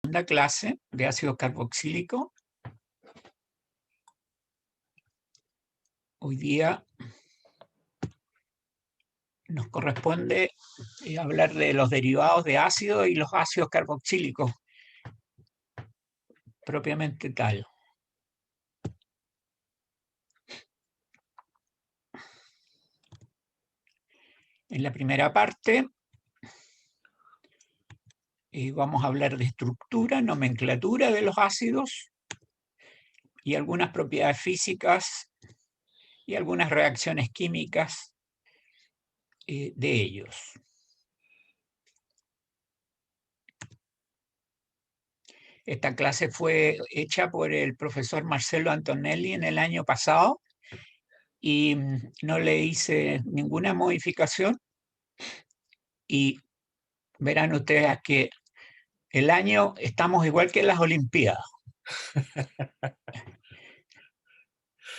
Segunda clase de ácido carboxílico. Hoy día nos corresponde hablar de los derivados de ácido y los ácidos carboxílicos propiamente tal. En la primera parte vamos a hablar de estructura, nomenclatura de los ácidos y algunas propiedades físicas y algunas reacciones químicas de ellos. Esta clase fue hecha por el profesor Marcelo Antonelli en el año pasado y no le hice ninguna modificación, y verán ustedes que el año estamos igual que en las Olimpiadas.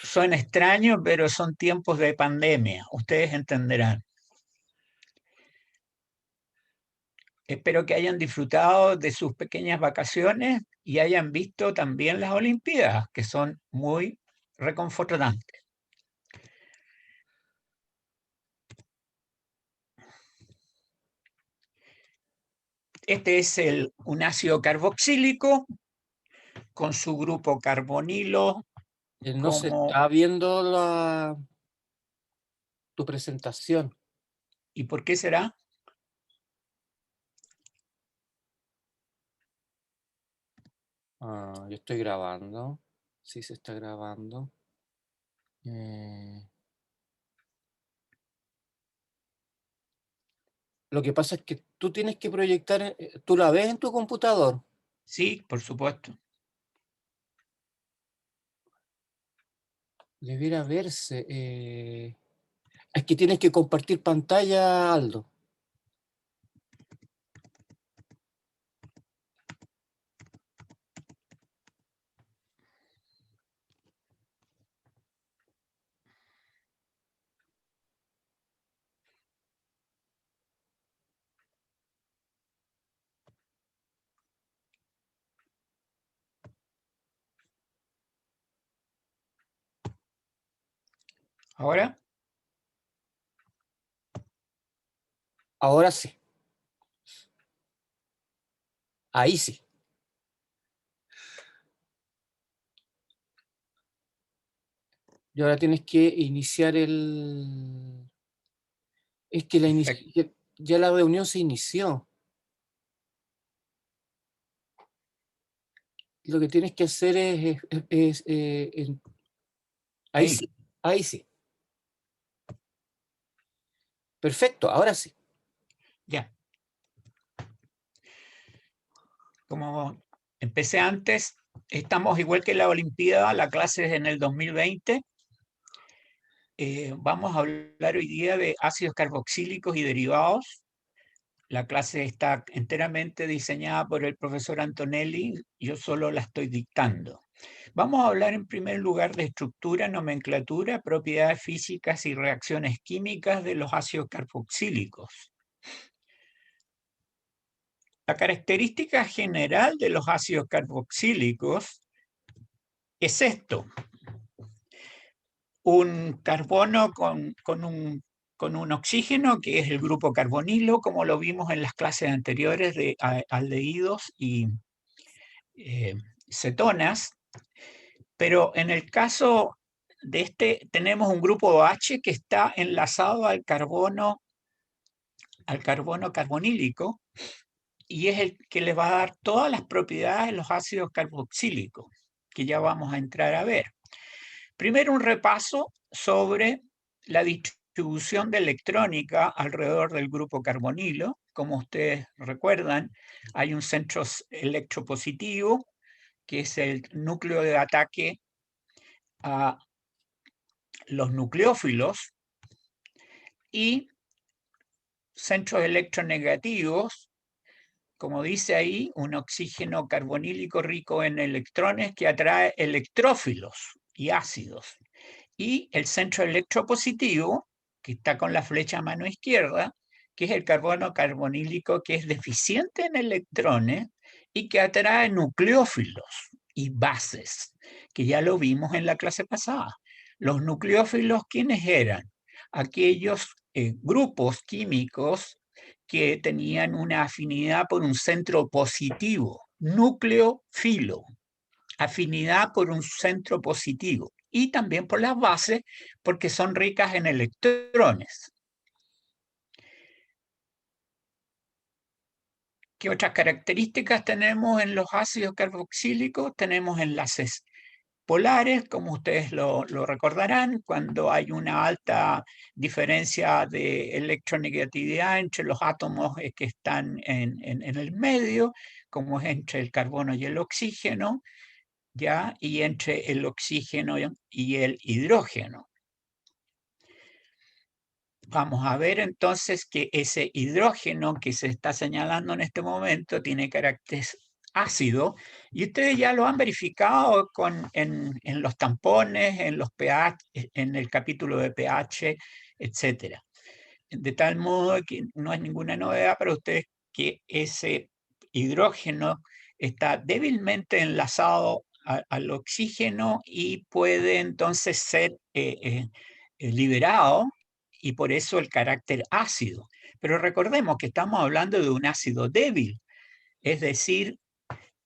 Son extraños, pero son tiempos de pandemia, ustedes entenderán. Espero que hayan disfrutado de sus pequeñas vacaciones y hayan visto también las Olimpiadas, que son muy reconfortantes. Este es un ácido carboxílico con su grupo carbonilo. No se está viendo tu presentación. ¿Y por qué será? Yo estoy grabando. Sí, se está grabando. Lo que pasa es que tú tienes que proyectar. ¿Tú la ves en tu computador? Sí, por supuesto. Debiera verse. Es que tienes que compartir pantalla, Aldo. ¿Ahora? Ahora sí. Ahí sí. Y ahora tienes que iniciar el... Es que ya la reunión se inició. Lo que tienes que hacer ahí Ahí, sí, ahí sí. Perfecto, ahora sí. ya. Como empecé antes, estamos igual que la Olimpiada, la clase es en el 2020. Vamos a hablar hoy día de ácidos carboxílicos y derivados. La clase está enteramente diseñada por el profesor Antonelli, yo solo la estoy dictando. Vamos a hablar en primer lugar de estructura, nomenclatura, propiedades físicas y reacciones químicas de los ácidos carboxílicos. La característica general de los ácidos carboxílicos es esto: un carbono con un oxígeno, que es el grupo carbonilo, como lo vimos en las clases anteriores de aldehídos y cetonas, pero en el caso de este tenemos un grupo OH que está enlazado al carbono carbonílico, y es el que le va a dar todas las propiedades de los ácidos carboxílicos, que ya vamos a entrar a ver. Primero, un repaso sobre la distribución de electrónica alrededor del grupo carbonilo. Como ustedes recuerdan, hay un centro electropositivo, que es el núcleo de ataque a los nucleófilos, y centros electronegativos, como dice ahí, un oxígeno carbonílico rico en electrones que atrae electrófilos y ácidos. Y el centro electropositivo, que está con la flecha a mano izquierda, que es el carbono carbonílico que es deficiente en electrones y que atrae nucleófilos y bases, que ya lo vimos en la clase pasada. Los nucleófilos, ¿quiénes eran? Aquellos grupos químicos que tenían una afinidad por un centro positivo, nucleófilo, afinidad por un centro positivo, y también por las bases, porque son ricas en electrones. ¿Qué otras características tenemos en los ácidos carboxílicos? Tenemos enlaces polares, como ustedes lo recordarán, cuando hay una alta diferencia de electronegatividad entre los átomos que están en el medio, como es entre el carbono y el oxígeno, ¿ya? Y entre el oxígeno y el hidrógeno. Vamos a ver entonces que ese hidrógeno que se está señalando en este momento tiene carácter ácido, y ustedes ya lo han verificado en los tampones, en los pH, en el capítulo de pH, etc. De tal modo que no es ninguna novedad para ustedes que ese hidrógeno está débilmente enlazado al oxígeno y puede entonces ser liberado, y por eso el carácter ácido. Pero recordemos que estamos hablando de un ácido débil, es decir,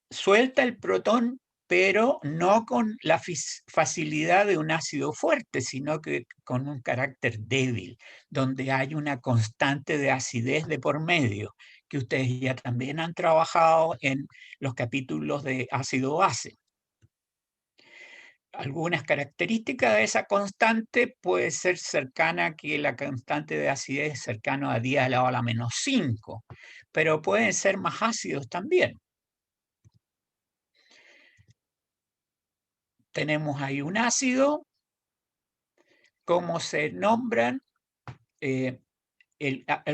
suelta el protón, pero no con la facilidad de un ácido fuerte, sino que con un carácter débil, donde hay una constante de acidez de por medio, que ustedes ya también han trabajado en los capítulos de ácido-base. Algunas características de esa constante puede ser cercana a que la constante de acidez cercano a 10 elevado a la menos 5, pero pueden ser más ácidos también. Tenemos ahí un ácido, cómo se nombran. El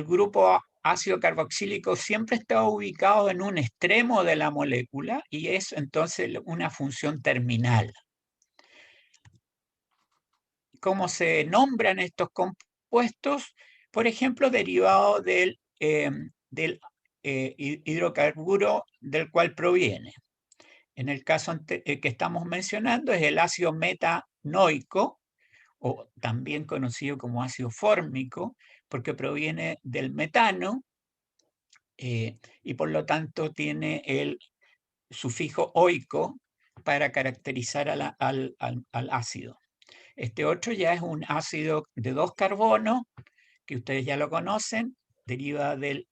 grupo ácido carboxílico siempre está ubicado en un extremo de la molécula y es entonces una función terminal. ¿Cómo se nombran estos compuestos? Por ejemplo, derivado del hidrocarburo del cual proviene. En el caso que estamos mencionando es el ácido metanoico, o también conocido como ácido fórmico, porque proviene del metano y por lo tanto tiene el sufijo oico para caracterizar al ácido. Este otro ya es un ácido de 2 carbonos, que ustedes ya lo conocen, deriva del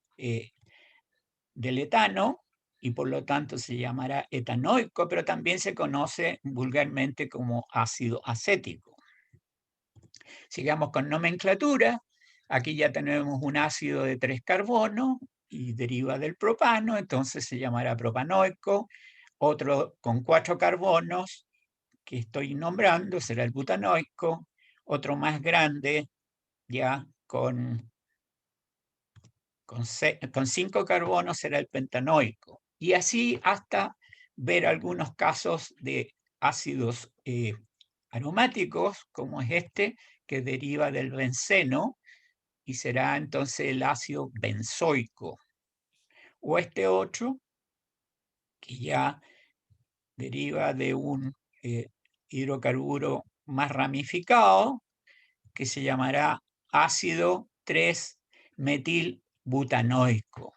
etano, y por lo tanto se llamará etanoico, pero también se conoce vulgarmente como ácido acético. Sigamos con nomenclatura. Aquí ya tenemos un ácido de 3 carbonos y deriva del propano, entonces se llamará propanoico. Otro con 4 carbonos que estoy nombrando será el butanoico. Otro más grande, ya con 5 carbonos, será el pentanoico. Y así hasta ver algunos casos de ácidos aromáticos, como es este, que deriva del benceno, y será entonces el ácido benzoico. O este otro, que ya deriva de un hidrocarburo más ramificado, que se llamará ácido 3-metilbutanoico.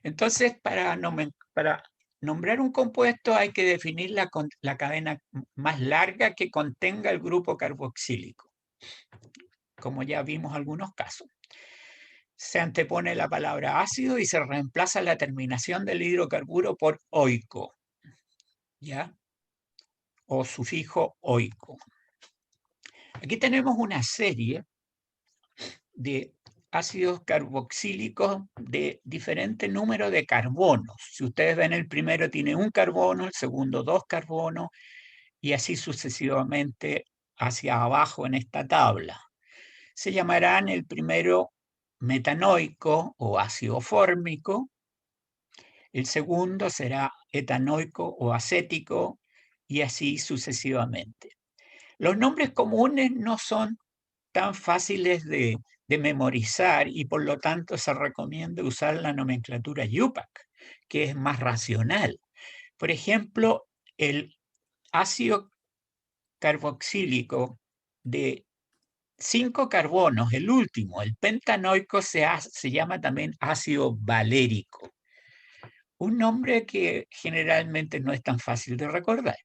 Entonces, para nombrar un compuesto hay que definir la cadena más larga que contenga el grupo carboxílico, como ya vimos algunos casos. Se antepone la palabra ácido y se reemplaza la terminación del hidrocarburo por oico, ¿ya? O sufijo oico. Aquí tenemos una serie de ácidos carboxílicos de diferente número de carbonos. Si ustedes ven, el primero tiene 1 carbono, el segundo 2 carbonos, y así sucesivamente hacia abajo en esta tabla. Se llamarán el primero metanoico o ácido fórmico, el segundo será etanoico o acético, y así sucesivamente. Los nombres comunes no son tan fáciles de de memorizar y por lo tanto se recomienda usar la nomenclatura UPAC, que es más racional. Por ejemplo, el ácido carboxílico de 5 carbonos, el último, el pentanoico, se llama también ácido valérico. Un nombre que generalmente no es tan fácil de recordar.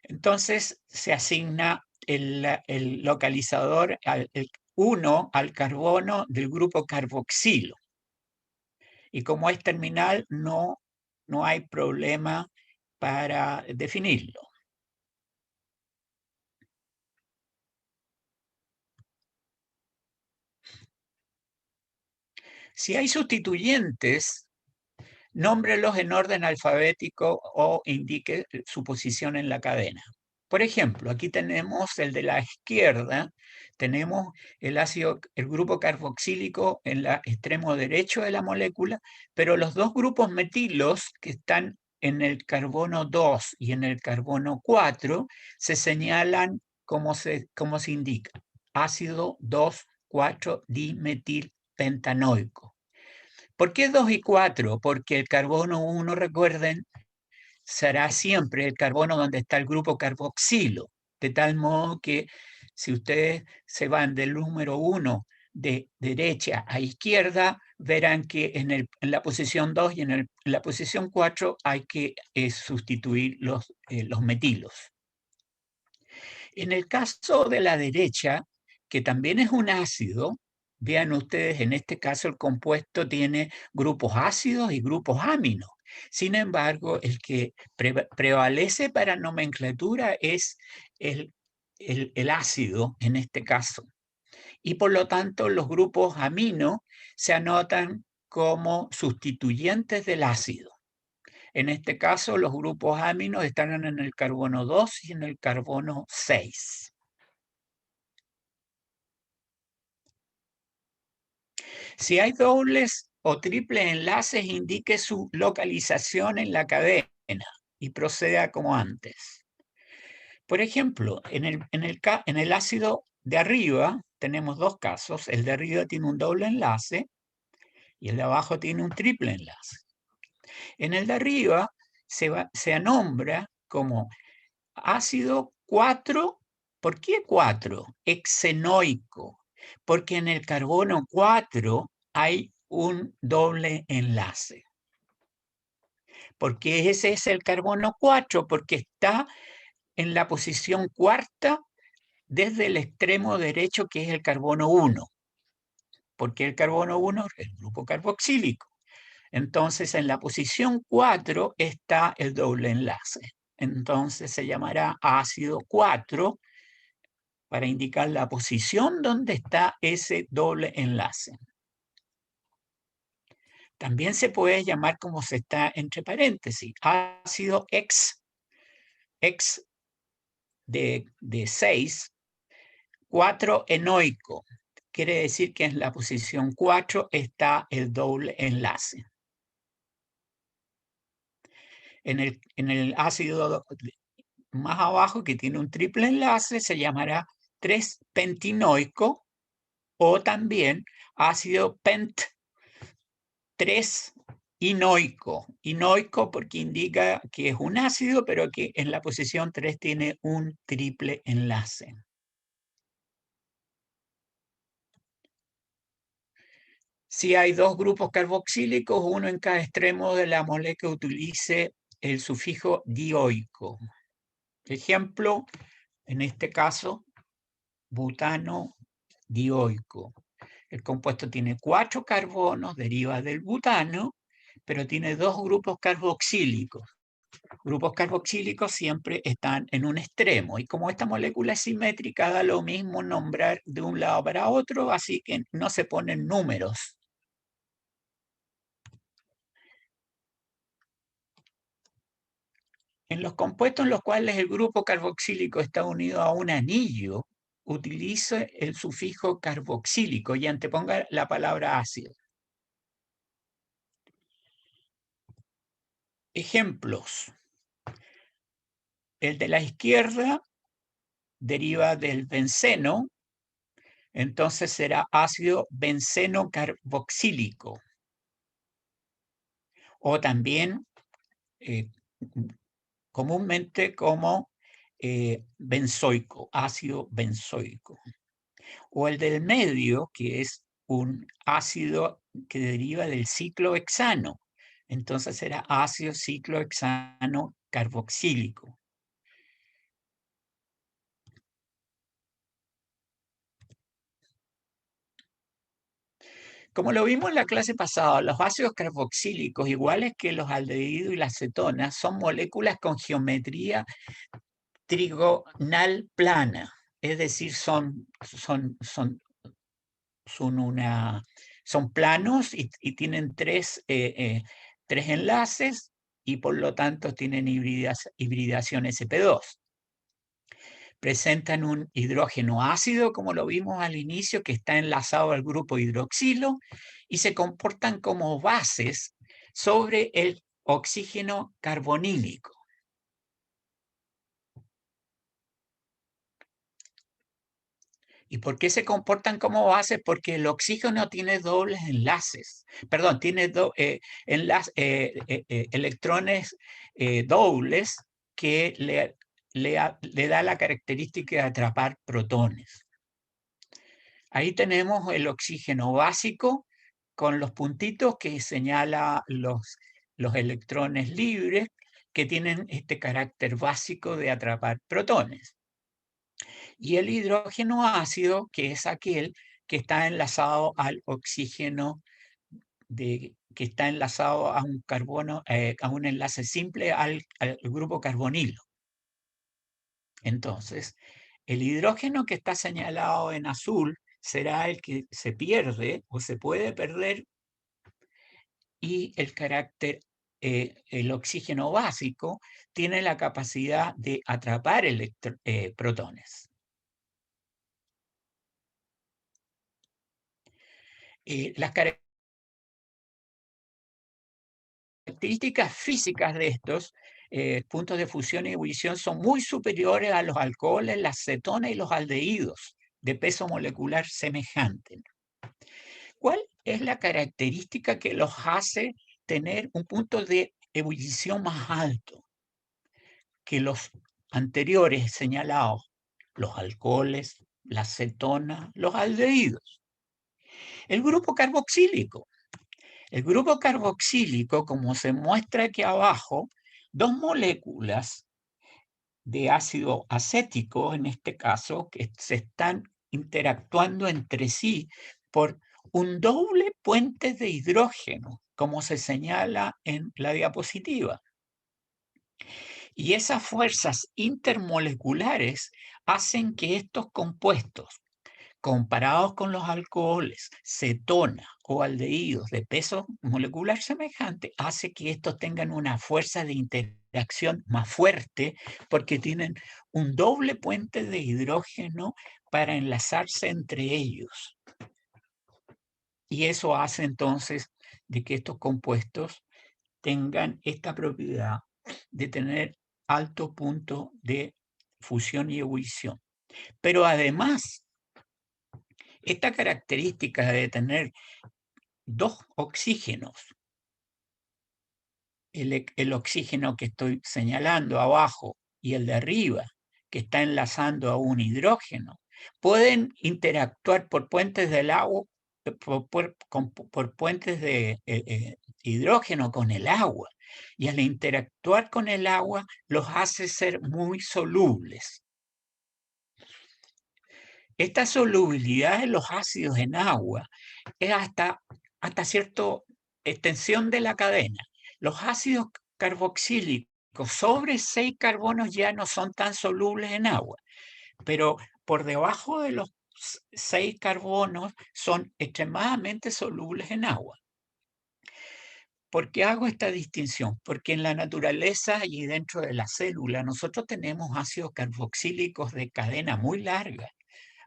Entonces se asigna el localizador, el 1 al carbono del grupo carboxilo. Y como es terminal, no hay problema para definirlo. Si hay sustituyentes, nómbrelos en orden alfabético o indique su posición en la cadena. Por ejemplo, aquí tenemos el de la izquierda, tenemos el grupo carboxílico en el extremo derecho de la molécula, pero los dos grupos metilos que están en el carbono 2 y en el carbono 4 se señalan como se indica, ácido 2,4-dimetilpentanoico. ¿Por qué 2 y 4? Porque el carbono 1, recuerden, será siempre el carbono donde está el grupo carboxilo, de tal modo que si ustedes se van del número 1 de derecha a izquierda, verán que en la posición 2 y en la posición 4 hay que sustituir los metilos. En el caso de la derecha, que también es un ácido, vean ustedes, en este caso el compuesto tiene grupos ácidos y grupos aminos. Sin embargo, el que prevalece para nomenclatura es el ácido en este caso. Y por lo tanto, los grupos aminos se anotan como sustituyentes del ácido. En este caso, los grupos aminos están en el carbono 2 y en el carbono 6. Si hay dobles o triples enlaces, indique su localización en la cadena y proceda como antes. Por ejemplo, en el ácido de arriba tenemos dos casos. El de arriba tiene un doble enlace y el de abajo tiene un triple enlace. En el de arriba se nombra como ácido 4. ¿Por qué 4? Hexenoico. Porque en el carbono 4 hay un doble enlace. ¿Por qué ese es el carbono 4? Porque está en la posición cuarta desde el extremo derecho, que es el carbono 1. Porque el carbono 1 es el grupo carboxílico. Entonces, en la posición 4 está el doble enlace. Entonces se llamará ácido 4 para indicar la posición donde está ese doble enlace. También se puede llamar como se está entre paréntesis, ácido X de 6, 4 enoico. Quiere decir que en la posición 4 está el doble enlace. En el ácido más abajo, que tiene un triple enlace, se llamará 3-pentinoico o también ácido pent 3 inoico. Inoico porque indica que es un ácido, pero que en la posición 3 tiene un triple enlace. Si hay dos grupos carboxílicos, uno en cada extremo de la molécula, utilice el sufijo dioico. Ejemplo, en este caso, butano dioico. El compuesto tiene 4 carbonos, deriva del butano, pero tiene 2 grupos carboxílicos. Grupos carboxílicos siempre están en un extremo, y como esta molécula es simétrica, da lo mismo nombrar de un lado para otro, así que no se ponen números. En los compuestos en los cuales el grupo carboxílico está unido a un anillo, utilice el sufijo carboxílico y anteponga la palabra ácido. Ejemplos. El de la izquierda deriva del benceno entonces será ácido benceno carboxílico. O también comúnmente como benzoico, ácido benzoico. O el del medio, que es un ácido que deriva del ciclohexano. Entonces será ácido ciclohexano carboxílico. Como lo vimos en la clase pasada, los ácidos carboxílicos, iguales que los aldehídos y las cetonas, son moléculas con geometría trigonal plana, es decir, son planos y tienen tres enlaces y por lo tanto tienen hibridación sp2. Presentan un hidrógeno ácido, como lo vimos al inicio, que está enlazado al grupo hidroxilo y se comportan como bases sobre el oxígeno carbonílico. ¿Y por qué se comportan como bases? Porque el oxígeno tiene dobles enlaces, perdón, tiene electrones dobles que le da la característica de atrapar protones. Ahí tenemos el oxígeno básico con los puntitos que señala los electrones libres que tienen este carácter básico de atrapar protones. Y el hidrógeno ácido, que es aquel que está enlazado al oxígeno, que está enlazado a un carbono, a un enlace simple al grupo carbonilo. Entonces, el hidrógeno que está señalado en azul será el que se pierde o se puede perder, y el carácter, el oxígeno básico, tiene la capacidad de atrapar protones. Las características físicas de estos puntos de fusión y ebullición son muy superiores a los alcoholes, las cetonas y los aldehídos de peso molecular semejante. ¿Cuál es la característica que los hace tener un punto de ebullición más alto que los anteriores señalados, los alcoholes, las cetonas, los aldehídos? El grupo carboxílico. El grupo carboxílico, como se muestra aquí abajo, dos moléculas de ácido acético, en este caso, que se están interactuando entre sí por un doble puente de hidrógeno, como se señala en la diapositiva. Y esas fuerzas intermoleculares hacen que estos compuestos, comparados con los alcoholes, cetonas o aldehídos de peso molecular semejante, hace que estos tengan una fuerza de interacción más fuerte porque tienen un doble puente de hidrógeno para enlazarse entre ellos. Y eso hace entonces de que estos compuestos tengan esta propiedad de tener alto punto de fusión y ebullición. Pero además, esta característica de tener dos oxígenos, el oxígeno que estoy señalando abajo y el de arriba, que está enlazando a un hidrógeno, pueden interactuar por puentes del agua, por puentes de hidrógeno con el agua. Y al interactuar con el agua, los hace ser muy solubles. Esta solubilidad de los ácidos en agua es hasta cierta extensión de la cadena. Los ácidos carboxílicos sobre 6 carbonos ya no son tan solubles en agua, pero por debajo de los 6 carbonos son extremadamente solubles en agua. ¿Por qué hago esta distinción? Porque en la naturaleza y dentro de la célula nosotros tenemos ácidos carboxílicos de cadena muy larga,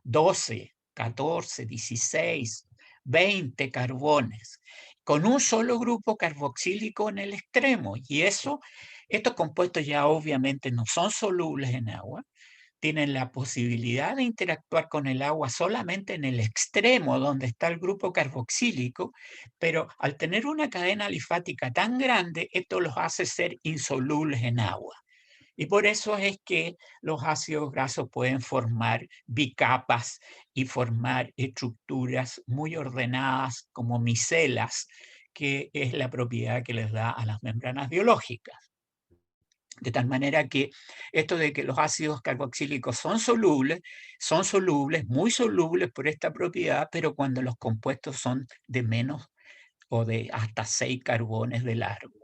12, 14, 16, 20 carbones, con un solo grupo carboxílico en el extremo. Y estos compuestos ya obviamente no son solubles en agua, tienen la posibilidad de interactuar con el agua solamente en el extremo donde está el grupo carboxílico, pero al tener una cadena alifática tan grande, esto los hace ser insolubles en agua. Y por eso es que los ácidos grasos pueden formar bicapas y formar estructuras muy ordenadas como micelas, que es la propiedad que les da a las membranas biológicas. De tal manera que esto de que los ácidos carboxílicos son solubles, muy solubles por esta propiedad, pero cuando los compuestos son de menos o de hasta 6 carbones de largo.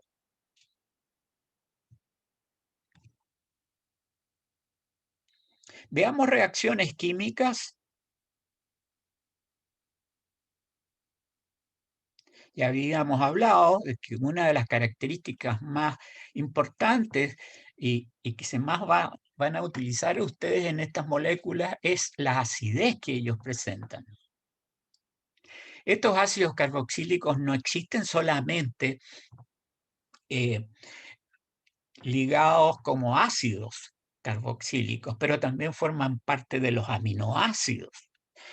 Veamos reacciones químicas. Ya habíamos hablado de que una de las características más importantes y que van a utilizar ustedes en estas moléculas es la acidez que ellos presentan. Estos ácidos carboxílicos no existen solamente ligados como ácidos carboxílicos, pero también forman parte de los aminoácidos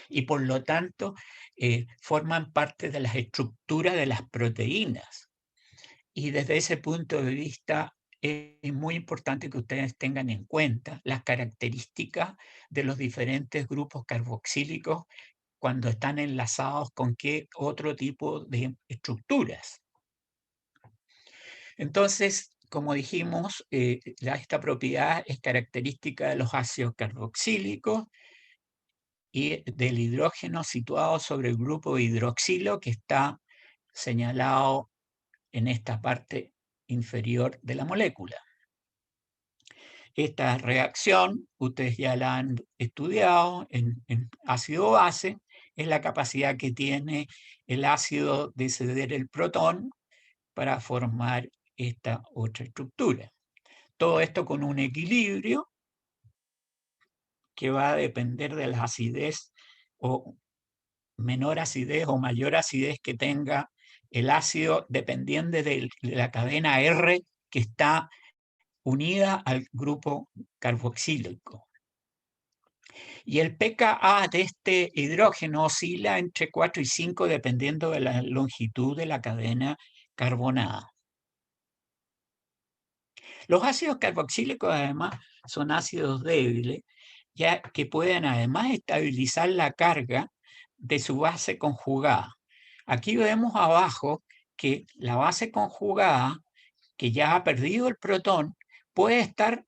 y por lo tanto forman parte de las estructuras de las proteínas. Y desde ese punto de vista es muy importante que ustedes tengan en cuenta las características de los diferentes grupos carboxílicos cuando están enlazados con qué otro tipo de estructuras. Entonces, como dijimos, esta propiedad es característica de los ácidos carboxílicos y del hidrógeno situado sobre el grupo hidroxilo que está señalado en esta parte inferior de la molécula. Esta reacción, ustedes ya la han estudiado en ácido-base, es la capacidad que tiene el ácido de ceder el protón para formar esta otra estructura. Todo esto con un equilibrio que va a depender de la acidez o menor acidez o mayor acidez que tenga el ácido, dependiendo de la cadena R que está unida al grupo carboxílico. Y el pKa de este hidrógeno oscila entre 4 y 5 dependiendo de la longitud de la cadena carbonada. Los ácidos carboxílicos además son ácidos débiles, ya que pueden además estabilizar la carga de su base conjugada. Aquí vemos abajo que la base conjugada, que ya ha perdido el protón, puede estar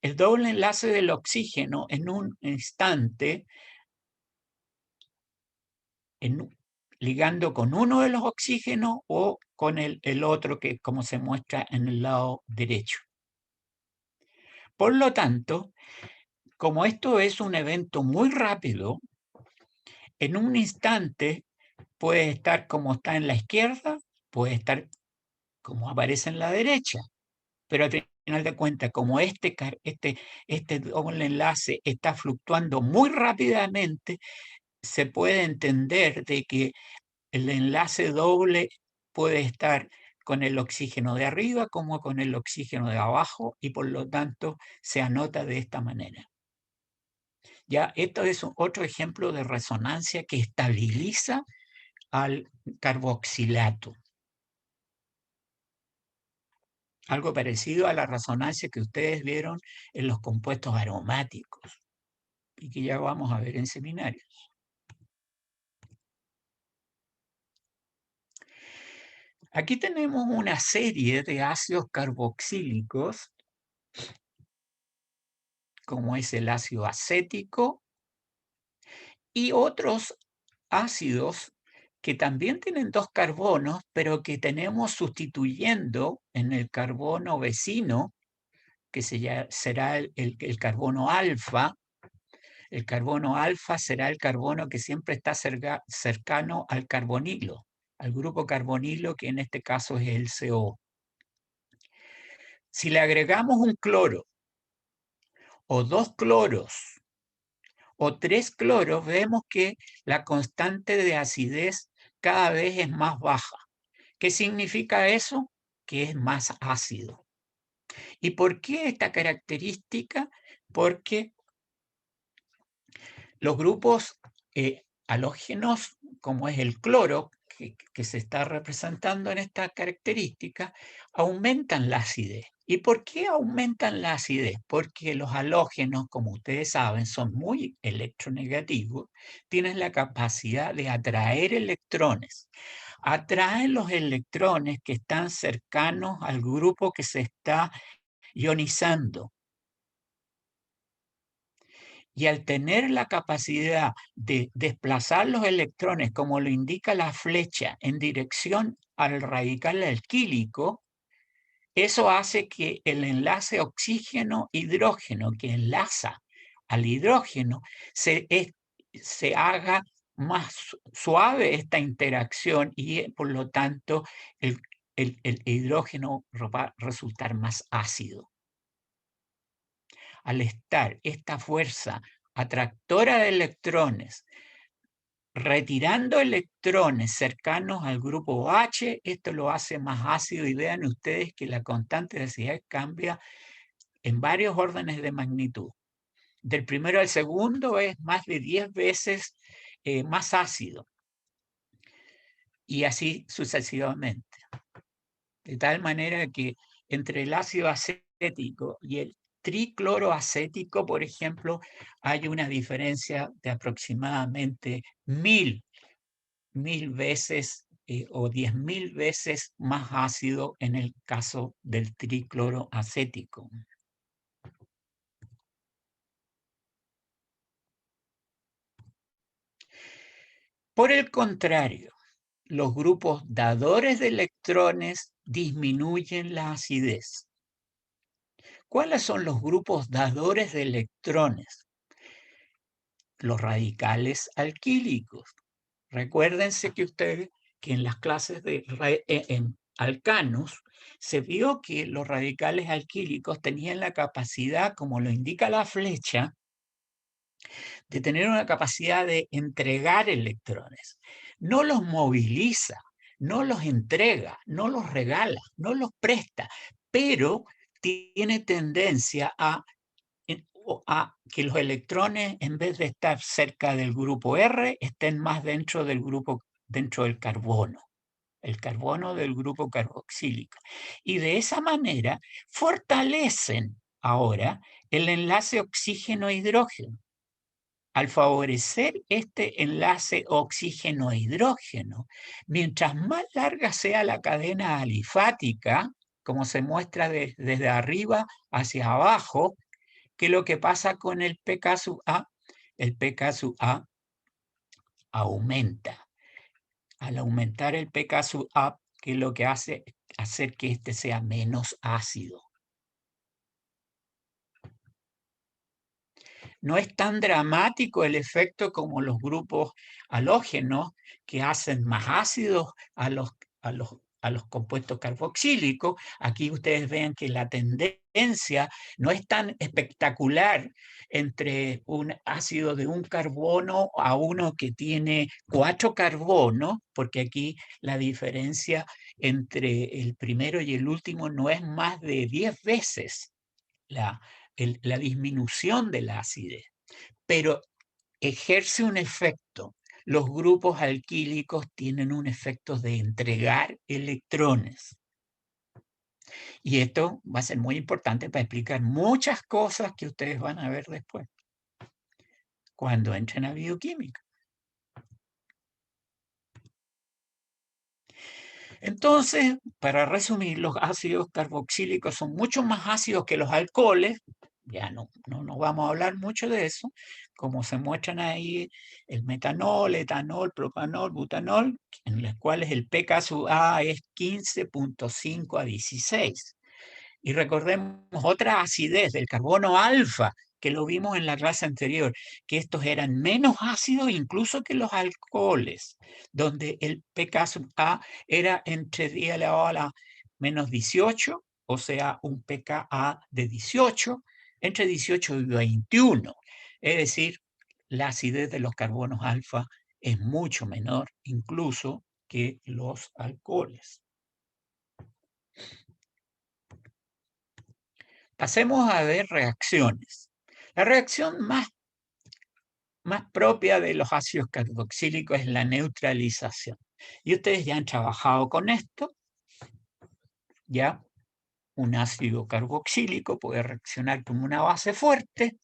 el doble enlace del oxígeno en un instante, ligando con uno de los oxígenos o con el otro, que como se muestra en el lado derecho. Por lo tanto, como esto es un evento muy rápido, en un instante puede estar como está en la izquierda, puede estar como aparece en la derecha. Pero al final de cuentas, como este doble enlace está fluctuando muy rápidamente, se puede entender de que el enlace doble puede estar con el oxígeno de arriba como con el oxígeno de abajo y por lo tanto se anota de esta manera. Ya, esto es otro ejemplo de resonancia que estabiliza al carboxilato. Algo parecido a la resonancia que ustedes vieron en los compuestos aromáticos y que ya vamos a ver en seminarios. Aquí tenemos una serie de ácidos carboxílicos, como es el ácido acético, y otros ácidos que también tienen 2 carbonos, pero que tenemos sustituyendo en el carbono vecino, que será el carbono alfa. El carbono alfa será el carbono que siempre está cercano al carbonilo, al grupo carbonilo, que en este caso es el CO. Si le agregamos un cloro, o 2 cloros, o 3 cloros, vemos que la constante de acidez cada vez es más baja. ¿Qué significa eso? Que es más ácido. ¿Y por qué esta característica? Porque Los grupos halógenos, como es el cloro, que se está representando en esta característica, aumentan la acidez. ¿Y por qué aumentan la acidez? Porque los halógenos, como ustedes saben, son muy electronegativos, tienen la capacidad de atraer electrones. Atraen los electrones que están cercanos al grupo que se está ionizando. Y al tener la capacidad de desplazar los electrones, como lo indica la flecha, en dirección al radical alquílico, eso hace que el enlace oxígeno-hidrógeno que enlaza al hidrógeno se haga más suave esta interacción y por lo tanto el hidrógeno va a resultar más ácido. Al estar esta fuerza atractora de electrones retirando electrones cercanos al grupo H, esto lo hace más ácido y vean ustedes que la constante de acidez cambia en varios órdenes de magnitud. Del primero al segundo es más de 10 veces más ácido y así sucesivamente. De tal manera que entre el ácido acético y el tricloroacético, por ejemplo, hay una diferencia de aproximadamente 1000 veces o 10.000 veces más ácido en el caso del tricloroacético. Por el contrario, los grupos dadores de electrones disminuyen la acidez. ¿Cuáles son los grupos dadores de electrones? Los radicales alquílicos. Recuérdense que ustedes, que en las clases de en alcanos, se vio que los radicales alquílicos tenían la capacidad, como lo indica la flecha, de tener una capacidad de entregar electrones. No los moviliza, no los entrega, no los regala, no los presta, pero tiene tendencia a que los electrones, en vez de estar cerca del grupo R, estén más dentro del grupo, dentro del carbono, el carbono del grupo carboxílico. Y de esa manera fortalecen ahora el enlace oxígeno-hidrógeno. Al favorecer este enlace oxígeno-hidrógeno, mientras más larga sea la cadena alifática, como se muestra desde arriba hacia abajo, ¿qué es lo que pasa con el pK sub A? El pK sub A aumenta. Al aumentar el pK sub A, ¿qué es lo que hace? Hacer que este sea menos ácido. No es tan dramático el efecto como los grupos halógenos que hacen más ácidos a los compuestos carboxílicos. Aquí ustedes ven que la tendencia no es tan espectacular entre un ácido de un carbono a uno que tiene 4 carbonos, porque aquí la diferencia entre el primero y el último no es más de 10 veces la disminución de la acidez, pero ejerce un efecto. Los grupos alquílicos tienen un efecto de entregar electrones. Y esto va a ser muy importante para explicar muchas cosas que ustedes van a ver después, cuando entren a bioquímica. Entonces, para resumir, los ácidos carboxílicos son mucho más ácidos que los alcoholes. Ya no vamos a hablar mucho de eso, como se muestran ahí el metanol, etanol, propanol, butanol, en los cuales el pK sub A es 15.5 a 16. Y recordemos otra acidez del carbono alfa, que lo vimos en la clase anterior, que estos eran menos ácidos incluso que los alcoholes, donde el pK sub A era entre 10 elevado a la menos 18, o sea, un pKa de 18, entre 18 y 21. Es decir, la acidez de los carbonos alfa es mucho menor incluso que los alcoholes. Pasemos a ver reacciones. La reacción más más propia de los ácidos carboxílicos es la neutralización. Y ustedes ya han trabajado con esto, ya un ácido carboxílico puede reaccionar como una base fuerte,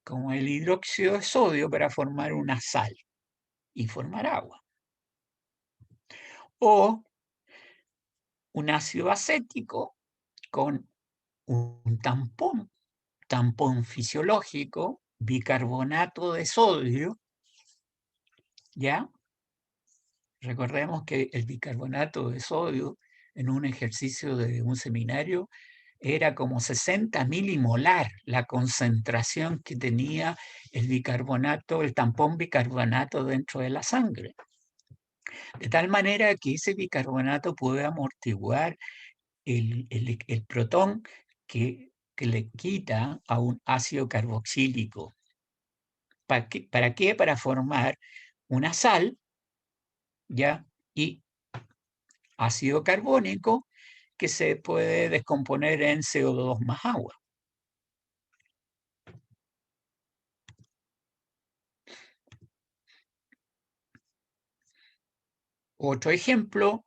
como el hidróxido de sodio, para formar una sal y formar agua. O un ácido acético con un tampón fisiológico, bicarbonato de sodio, ¿ya? Recordemos que el bicarbonato de sodio en un ejercicio de un seminario era como 60 milimolar la concentración que tenía el bicarbonato, el tampón bicarbonato dentro de la sangre. De tal manera que ese bicarbonato puede amortiguar el protón que le quita a un ácido carboxílico. ¿Para qué? Para formar una sal, ¿ya? Y ácido carbónico que se puede descomponer en CO2 más agua. Otro ejemplo,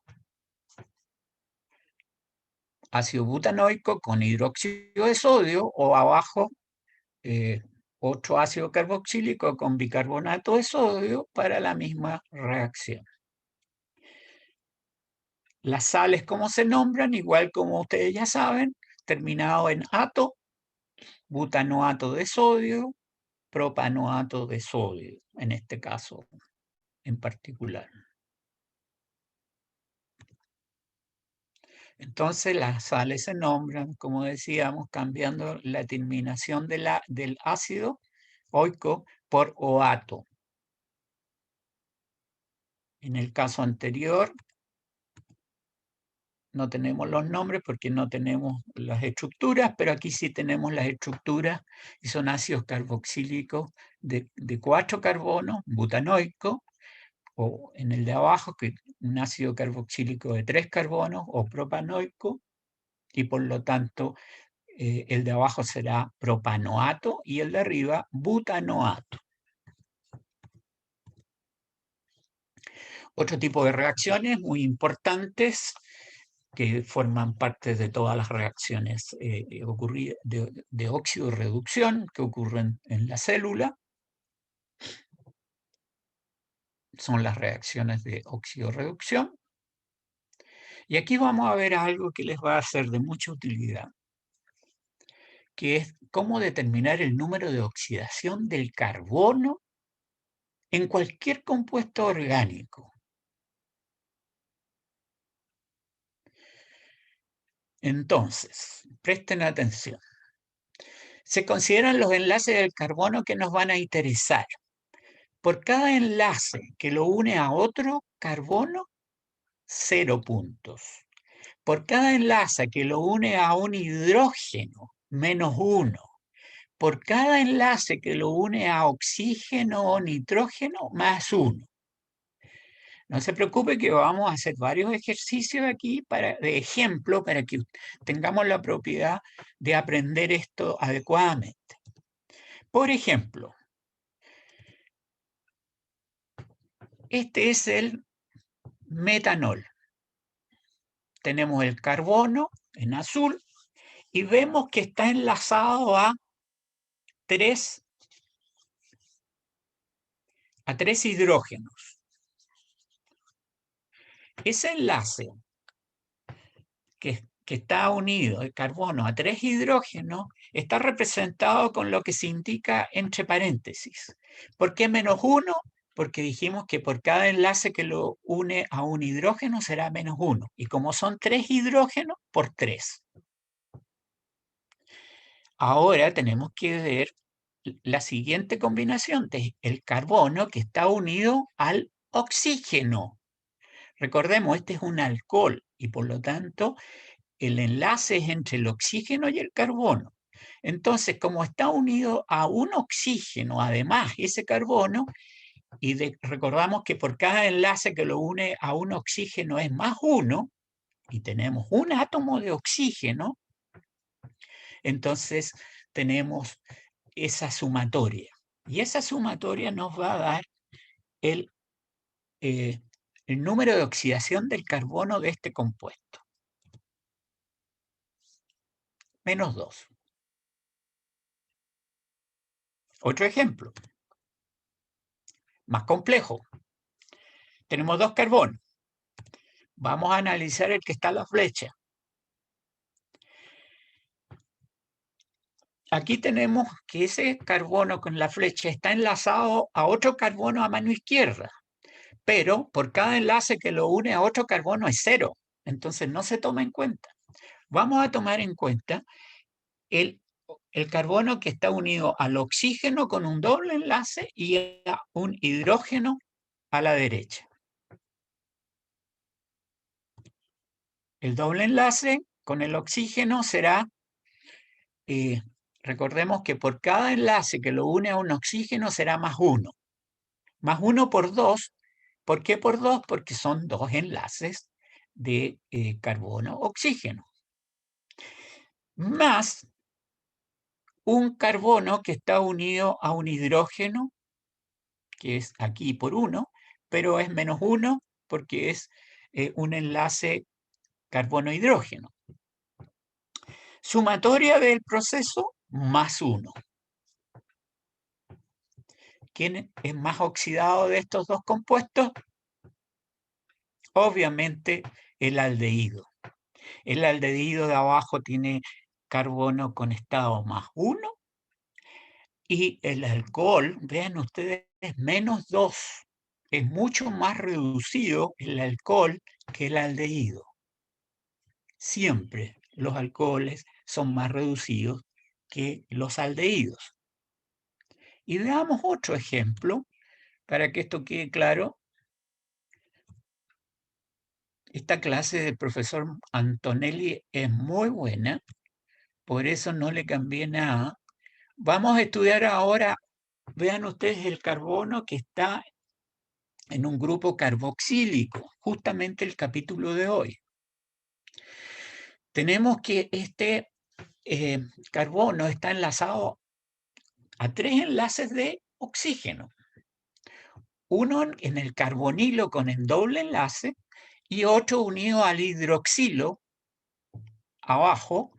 ácido butanoico con hidróxido de sodio, o abajo otro ácido carboxílico con bicarbonato de sodio para la misma reacción. Las sales, ¿cómo se nombran? Igual como ustedes ya saben, terminado en ato, butanoato de sodio, propanoato de sodio, en este caso en particular. Entonces las sales se nombran, como decíamos, cambiando la terminación del ácido oico por oato. En el caso anterior no tenemos los nombres porque no tenemos las estructuras, pero aquí sí tenemos las estructuras y son ácidos carboxílicos de 4 carbonos, butanoico, o en el de abajo, que un ácido carboxílico de 3 carbonos, o propanoico, y por lo tanto el de abajo será propanoato y el de arriba butanoato. Otro tipo de reacciones muy importantes que forman parte de todas las reacciones de óxido-reducción que ocurren en la célula son las reacciones de óxido-reducción. Y aquí vamos a ver algo que les va a ser de mucha utilidad, que es cómo determinar el número de oxidación del carbono en cualquier compuesto orgánico. Entonces, presten atención. Se consideran los enlaces del carbono que nos van a interesar. Por cada enlace que lo une a otro carbono, 0 puntos. Por cada enlace que lo une a un hidrógeno, -1. Por cada enlace que lo une a oxígeno o nitrógeno, +1. No se preocupe que vamos a hacer varios ejercicios aquí de ejemplo para que tengamos la propiedad de aprender esto adecuadamente. Por ejemplo, este es el metanol. Tenemos el carbono en azul y vemos que está enlazado a tres hidrógenos. Ese enlace que está unido, el carbono, a 3 hidrógenos, está representado con lo que se indica entre paréntesis. ¿Por qué -1? Porque dijimos que por cada enlace que lo une a un hidrógeno será -1. Y como son 3 hidrógenos, por 3. Ahora tenemos que ver la siguiente combinación de el carbono que está unido al oxígeno. Recordemos, este es un alcohol y por lo tanto el enlace es entre el oxígeno y el carbono. Entonces, como está unido a un oxígeno, además, ese carbono, y recordamos que por cada enlace que lo une a un oxígeno es +1, y tenemos un átomo de oxígeno, entonces tenemos esa sumatoria. Y esa sumatoria nos va a dar el número de oxidación del carbono de este compuesto. -2. Otro ejemplo, más complejo. Tenemos 2 carbonos. Vamos a analizar el que está a la flecha. Aquí tenemos que ese carbono con la flecha está enlazado a otro carbono a mano izquierda, pero por cada enlace que lo une a otro carbono es 0, entonces no se toma en cuenta. Vamos a tomar en cuenta el carbono que está unido al oxígeno con un doble enlace y a un hidrógeno a la derecha. El doble enlace con el oxígeno será, recordemos que por cada enlace que lo une a un oxígeno será +1. +1 por 2. ¿Por qué por 2? Porque son 2 enlaces de carbono-oxígeno. Más un carbono que está unido a un hidrógeno, que es aquí por 1, pero es -1 porque es un enlace carbono-hidrógeno. Sumatoria del proceso, +1. ¿Quién es más oxidado de estos dos compuestos? Obviamente el aldehído. El aldehído de abajo tiene carbono con estado +1 y el alcohol, vean ustedes, es -2. Es mucho más reducido el alcohol que el aldehído. Siempre los alcoholes son más reducidos que los aldehídos. Y veamos otro ejemplo para que esto quede claro. Esta clase del profesor Antonelli es muy buena, por eso no le cambié nada. Vamos a estudiar ahora, vean ustedes el carbono que está en un grupo carboxílico, justamente el capítulo de hoy. Tenemos que este carbono está enlazado a 3 enlaces de oxígeno. Uno en el carbonilo con el doble enlace y otro unido al hidroxilo abajo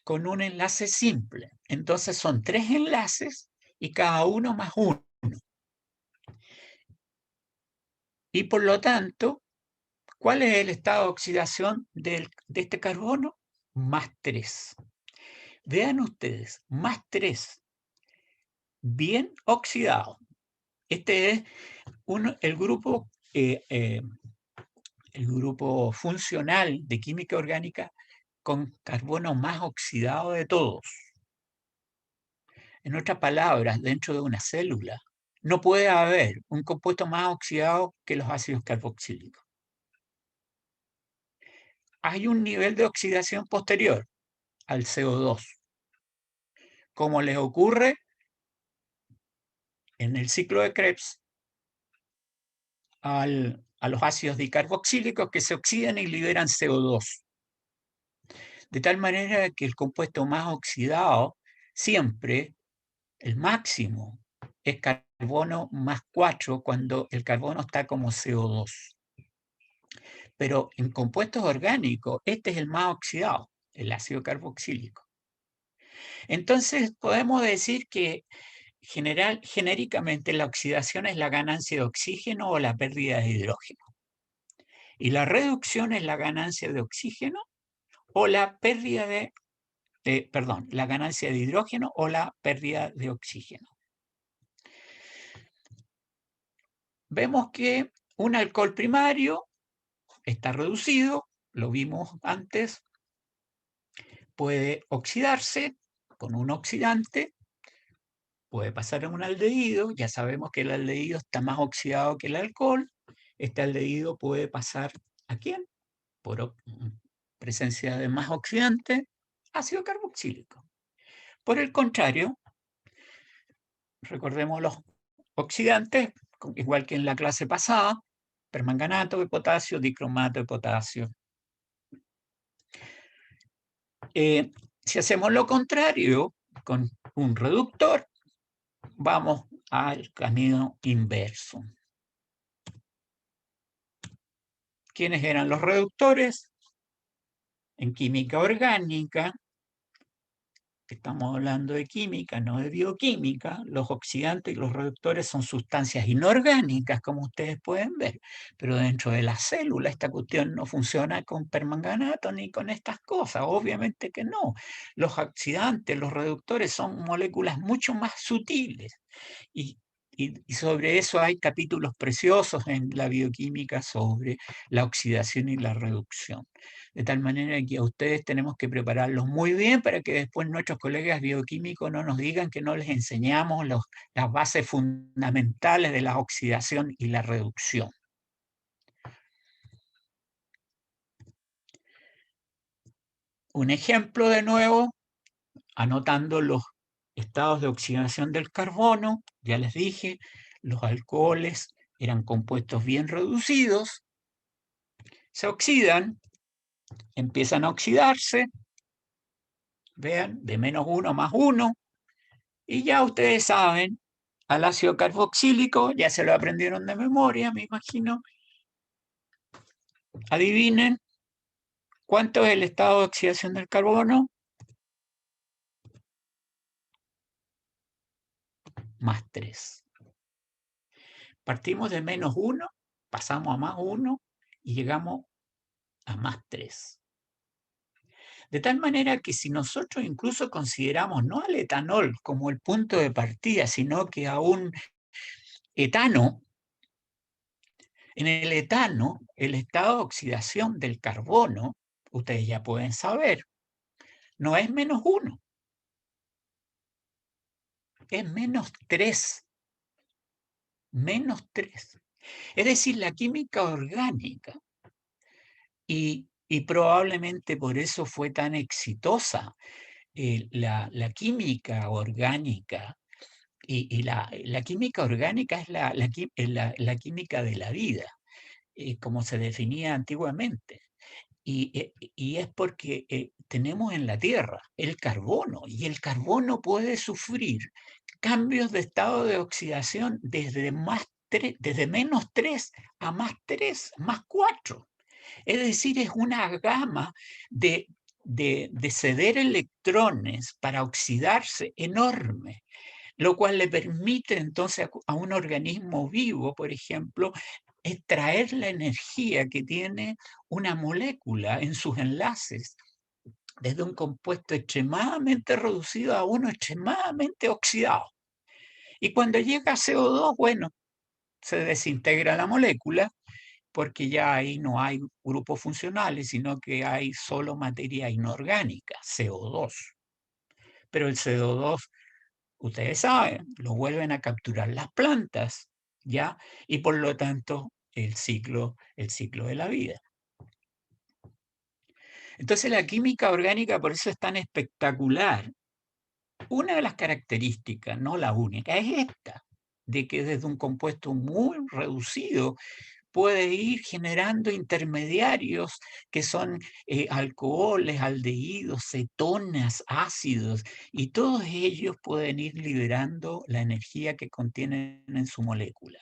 con un enlace simple. Entonces son 3 enlaces y cada uno +1. Y por lo tanto, ¿cuál es el estado de oxidación de este carbono? +3. Vean ustedes, +3. Bien oxidado. Este es el grupo funcional de química orgánica con carbono más oxidado de todos. En otras palabras, dentro de una célula no puede haber un compuesto más oxidado que los ácidos carboxílicos. Hay un nivel de oxidación posterior al CO2, como les ocurre en el ciclo de Krebs a los ácidos dicarboxílicos que se oxidan y liberan CO2. De tal manera que el compuesto más oxidado siempre, el máximo, es carbono +4 cuando el carbono está como CO2. Pero en compuestos orgánicos, este es el más oxidado, el ácido carboxílico. Entonces, podemos decir que genéricamente la oxidación es la ganancia de oxígeno o la pérdida de hidrógeno. Y la reducción es la ganancia de oxígeno o la pérdida la ganancia de hidrógeno o la pérdida de oxígeno. Vemos que un alcohol primario está reducido, lo vimos antes, puede oxidarse con un oxidante, puede pasar a un aldehído, ya sabemos que el aldehído está más oxidado que el alcohol, este aldehído puede pasar ¿a quién? Por presencia de más oxidante, ácido carboxílico. Por el contrario, recordemos los oxidantes, igual que en la clase pasada, permanganato de potasio, dicromato de potasio. Si hacemos lo contrario con un reductor, vamos al camino inverso. ¿Quiénes eran los reductores? En química orgánica, estamos hablando de química, no de bioquímica, los oxidantes y los reductores son sustancias inorgánicas, como ustedes pueden ver, pero dentro de la célula esta cuestión no funciona con permanganato ni con estas cosas, obviamente que no. Los oxidantes, los reductores son moléculas mucho más sutiles y sobre eso hay capítulos preciosos en la bioquímica sobre la oxidación y la reducción. De tal manera que a ustedes tenemos que prepararlos muy bien para que después nuestros colegas bioquímicos no nos digan que no les enseñamos las bases fundamentales de la oxidación y la reducción. Un ejemplo de nuevo, anotando los estados de oxidación del carbono, ya les dije, los alcoholes eran compuestos bien reducidos, se oxidan, empiezan a oxidarse, vean, de -1 a +1, y ya ustedes saben, al ácido carboxílico, ya se lo aprendieron de memoria, me imagino. Adivinen, ¿cuánto es el estado de oxidación del carbono? +3. Partimos de -1, pasamos a +1 y llegamos a +3. De tal manera que si nosotros incluso consideramos no al etanol como el punto de partida, sino que a un etano, en el etano, el estado de oxidación del carbono, ustedes ya pueden saber, no es -1, es -3. -3. Es decir, la química orgánica, y probablemente por eso fue tan exitosa la química orgánica, y la química orgánica es la química de la vida, como se definía antiguamente. Y es porque tenemos en la Tierra el carbono, y el carbono puede sufrir cambios de estado de oxidación desde -3 a +3, +4. Es decir, es una gama de, de ceder electrones para oxidarse enorme, lo cual le permite entonces a un organismo vivo, por ejemplo, extraer la energía que tiene una molécula en sus enlaces, desde un compuesto extremadamente reducido a uno extremadamente oxidado. Y cuando llega a CO2, bueno, se desintegra la molécula, porque ya ahí no hay grupos funcionales, sino que hay solo materia inorgánica, CO2. Pero el CO2, ustedes saben, lo vuelven a capturar las plantas, ¿ya? Y por lo tanto, el ciclo de la vida. Entonces la química orgánica por eso es tan espectacular. Una de las características, no la única, es esta, de que desde un compuesto muy reducido puede ir generando intermediarios que son alcoholes, aldehídos, cetonas, ácidos, y todos ellos pueden ir liberando la energía que contienen en su molécula.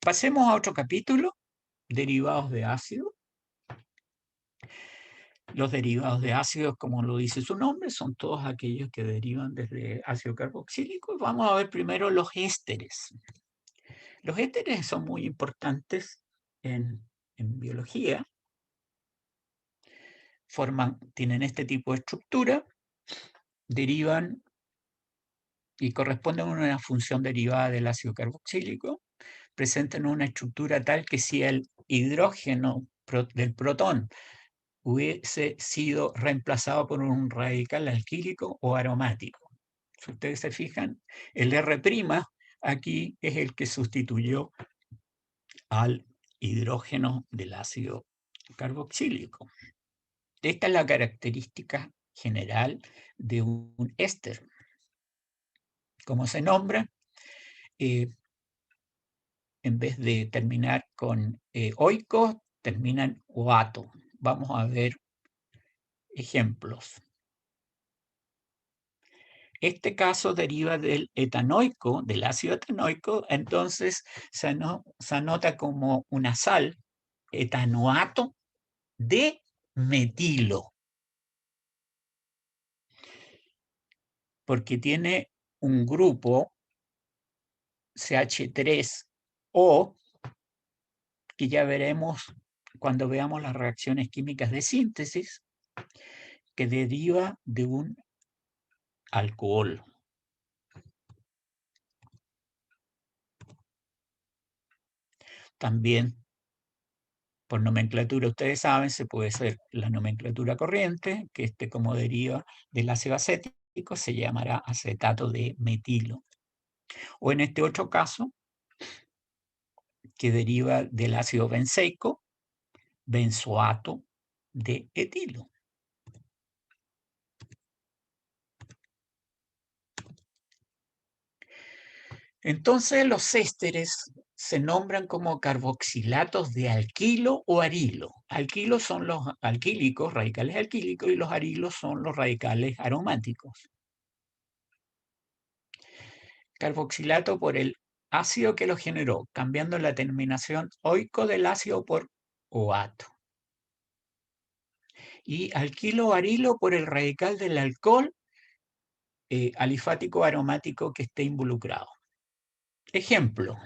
Pasemos a otro capítulo, derivados de ácido. Los derivados de ácidos, como lo dice su nombre, son todos aquellos que derivan desde ácido carboxílico. Vamos a ver primero los ésteres. Los ésteres son muy importantes en biología. Tienen este tipo de estructura, derivan y corresponden a una función derivada del ácido carboxílico, presentan una estructura tal que si el hidrógeno del protón hubiese sido reemplazado por un radical alquílico o aromático. Si ustedes se fijan, el R' aquí es el que sustituyó al hidrógeno del ácido carboxílico. Esta es la característica general de un éster. Como se nombra, en vez de terminar con oico, terminan oato. Vamos a ver ejemplos. Este caso deriva del etanoico, del ácido etanoico, entonces se anota como una sal, etanoato de metilo, porque tiene un grupo CH3O, que ya veremos cuando veamos las reacciones químicas de síntesis, que deriva de un alcohol. También, por nomenclatura, ustedes saben, se puede hacer la nomenclatura corriente, que como deriva del ácido acético, se llamará acetato de metilo. O en este otro caso, que deriva del ácido benzeico, benzoato de etilo. Entonces los ésteres se nombran como carboxilatos de alquilo o arilo. Alquilos son los alquílicos, radicales alquílicos, y los arilos son los radicales aromáticos. Carboxilato por el ácido que lo generó, cambiando la terminación oico del ácido por oato. Y alquilo o arilo por el radical del alcohol alifático aromático que esté involucrado. Ejemplo.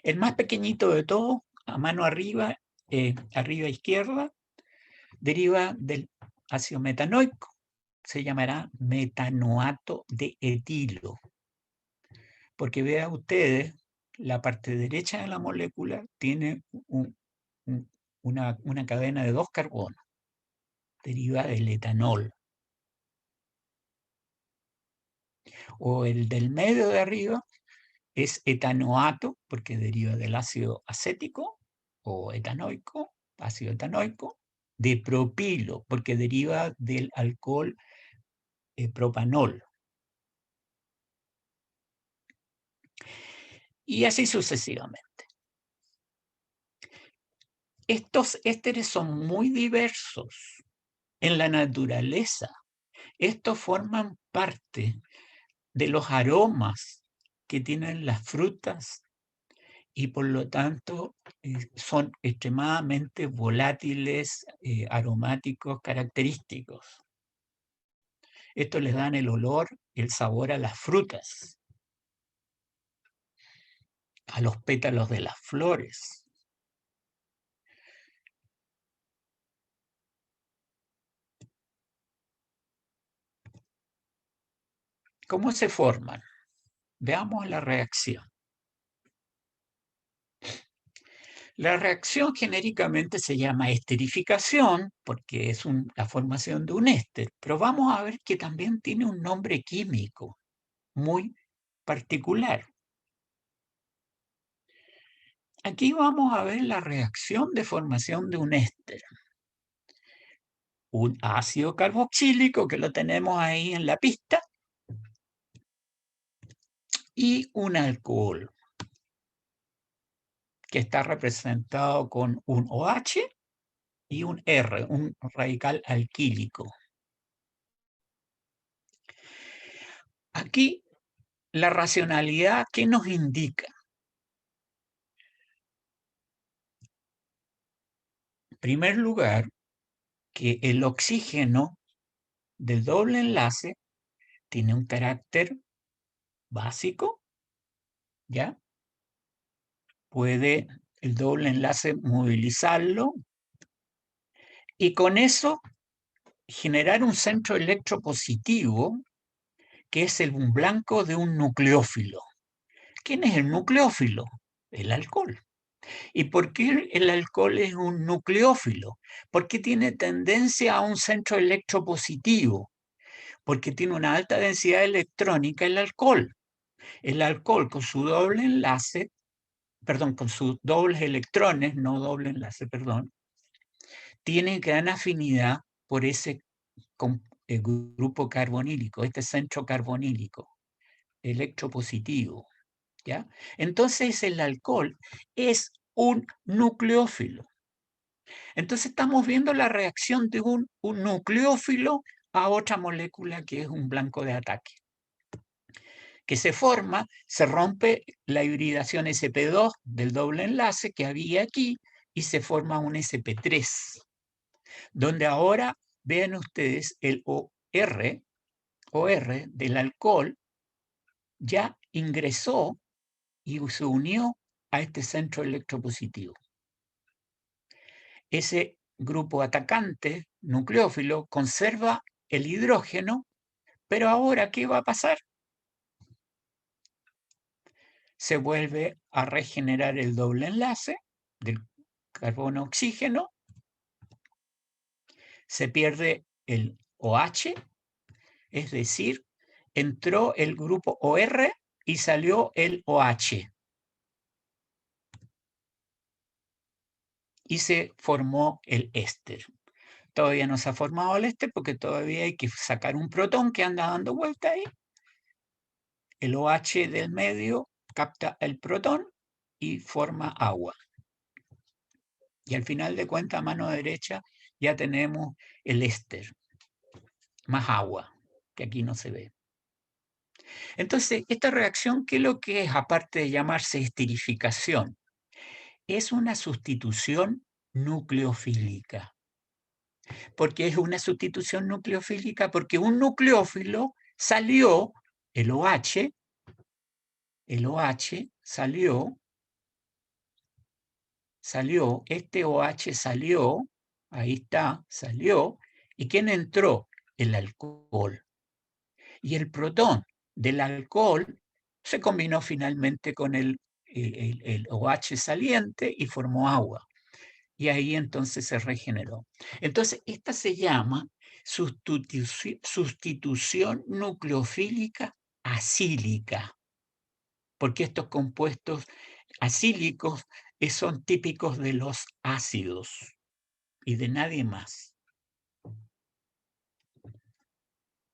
El más pequeñito de todos, a mano arriba, arriba izquierda, deriva del ácido metanoico. Se llamará metanoato de etilo. Porque vean ustedes, la parte derecha de la molécula tiene una cadena de 2 carbonos. Deriva del etanol. O el del medio de arriba es etanoato, porque deriva del ácido acético o etanoico, ácido etanoico, de propilo, porque deriva del alcohol propanol. Y así sucesivamente. Estos ésteres son muy diversos en la naturaleza. Estos forman parte de los aromas que tienen las frutas y por lo tanto son extremadamente volátiles, aromáticos, característicos. Estos les dan el olor, el sabor a las frutas, a los pétalos de las flores. ¿Cómo se forman? Veamos la reacción. La reacción genéricamente se llama esterificación porque es la formación de un éster, pero vamos a ver que también tiene un nombre químico muy particular. Aquí vamos a ver la reacción de formación de un éster. Un ácido carboxílico, que lo tenemos ahí en la pista, y un alcohol, que está representado con un OH y un R, un radical alquílico. Aquí la racionalidad, ¿qué nos indica? En primer lugar, que el oxígeno del doble enlace tiene un carácter básico, ¿ya? Puede el doble enlace movilizarlo y con eso generar un centro electropositivo que es el blanco de un nucleófilo. ¿Quién es el nucleófilo? El alcohol. ¿Y por qué el alcohol es un nucleófilo? Porque tiene tendencia a un centro electropositivo, porque tiene una alta densidad electrónica el alcohol. El alcohol con su doble enlace, perdón, con sus dobles electrones, no doble enlace, perdón, tiene gran afinidad por ese grupo carbonílico, este centro carbonílico, electropositivo, ¿ya? Entonces el alcohol es un nucleófilo. Entonces estamos viendo la reacción de un nucleófilo a otra molécula que es un blanco de ataque, que se forma, se rompe la hibridación sp2 del doble enlace que había aquí y se forma un sp3, donde ahora vean ustedes el OR del alcohol ya ingresó y se unió a este centro electropositivo. Ese grupo atacante nucleófilo conserva el hidrógeno, pero ahora, ¿qué va a pasar? Se vuelve a regenerar el doble enlace del carbono-oxígeno, se pierde el OH, es decir, entró el grupo OR y salió el OH. Y se formó el éster. Todavía no se ha formado el éster porque todavía hay que sacar un protón que anda dando vuelta ahí. El OH del medio capta el protón y forma agua. Y al final de cuentas, a mano derecha, ya tenemos el éster, más agua, que aquí no se ve. Entonces, esta reacción, ¿qué es lo que es, aparte de llamarse esterificación? Es una sustitución nucleofílica. ¿Por qué es una sustitución nucleofílica? Porque un nucleófilo salió, el OH salió, este OH salió, ahí está, salió, ¿y quién entró? El alcohol. Y el protón del alcohol se combinó finalmente con el OH saliente y formó agua. Y ahí entonces se regeneró. Entonces, esta se llama sustitución nucleofílica acílica, porque estos compuestos acílicos son típicos de los ácidos y de nadie más.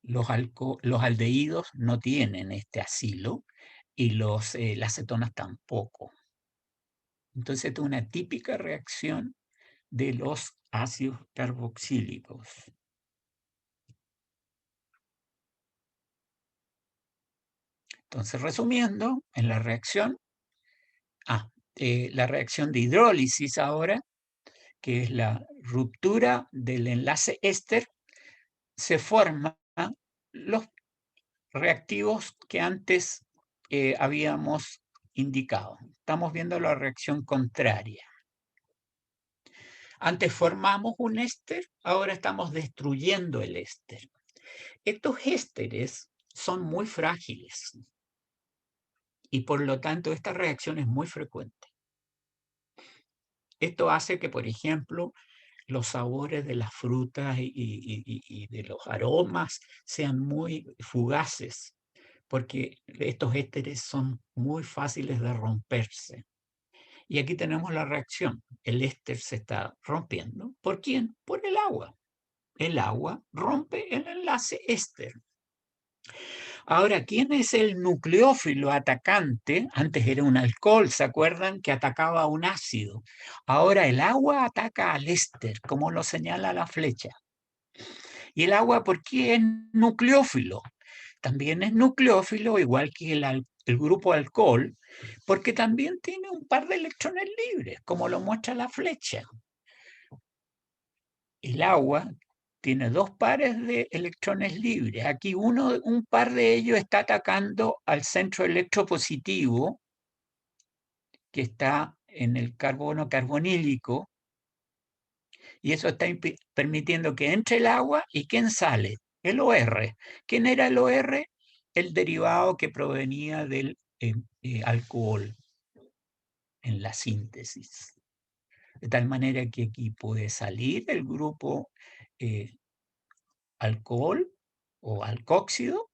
Los aldehídos no tienen este acilo y las cetonas tampoco. Entonces, esta es una típica reacción de los ácidos carboxílicos. Entonces, resumiendo, en la reacción, la reacción de hidrólisis ahora, que es la ruptura del enlace éster, se forman los reactivos que antes habíamos indicado. Estamos viendo la reacción contraria. Antes formamos un éster, ahora estamos destruyendo el éster. Estos ésteres son muy frágiles y por lo tanto esta reacción es muy frecuente. Esto hace que, por ejemplo, los sabores de las frutas y de los aromas sean muy fugaces, porque estos ésteres son muy fáciles de romperse. Y aquí tenemos la reacción. El éster se está rompiendo. ¿Por quién? Por el agua. El agua rompe el enlace éster. Ahora, ¿quién es el nucleófilo atacante? Antes era un alcohol, ¿se acuerdan? Que atacaba a un ácido. Ahora el agua ataca al éster, como lo señala la flecha. ¿Y el agua por qué es nucleófilo? También es nucleófilo, igual que el grupo alcohol, porque también tiene un par de electrones libres, como lo muestra la flecha. El agua tiene dos pares de electrones libres. Aquí un par de ellos está atacando al centro electropositivo, que está en el carbono carbonílico, y eso está permitiendo que entre el agua y ¿quién sale? El OR. ¿Quién era el OR? El derivado que provenía del alcohol en la síntesis. De tal manera que aquí puede salir el grupo alcohol o alcóxido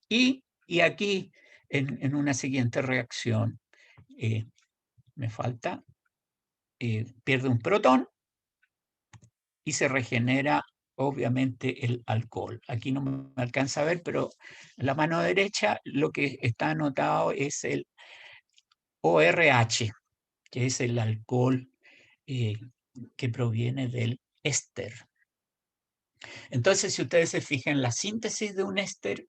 y aquí en una siguiente reacción me falta, pierde un protón y se regenera obviamente el alcohol. Aquí no me alcanza a ver, pero en la mano derecha lo que está anotado es el ORH, que es el alcohol que proviene del éster. Entonces, si ustedes se fijan, la síntesis de un éster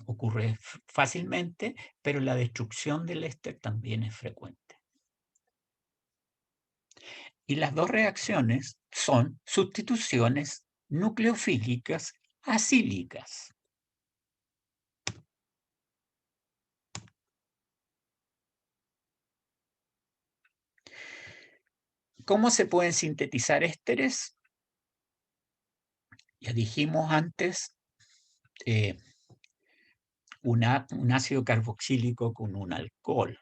ocurre fácilmente, pero la destrucción del éster también es frecuente. Y las dos reacciones son sustituciones nucleofílicas acílicas. ¿Cómo se pueden sintetizar ésteres? Ya dijimos antes, un ácido carboxílico con un alcohol,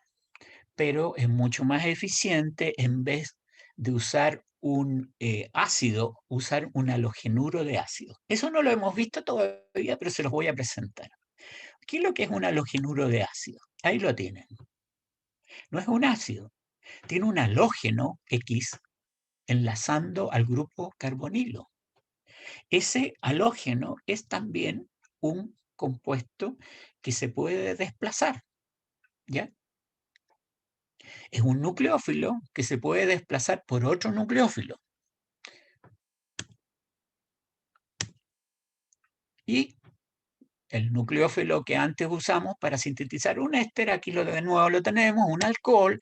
pero es mucho más eficiente en vez de usar un ácido, usar un halogenuro de ácido. Eso no lo hemos visto todavía, pero se los voy a presentar. ¿Qué es lo que es un halogenuro de ácido? Ahí lo tienen. No es un ácido, tiene un halógeno X enlazando al grupo carbonilo. Ese halógeno es también un compuesto que se puede desplazar, ¿ya? Es un nucleófilo que se puede desplazar por otro nucleófilo. Y el nucleófilo que antes usamos para sintetizar un éster, aquí de nuevo lo tenemos, un alcohol,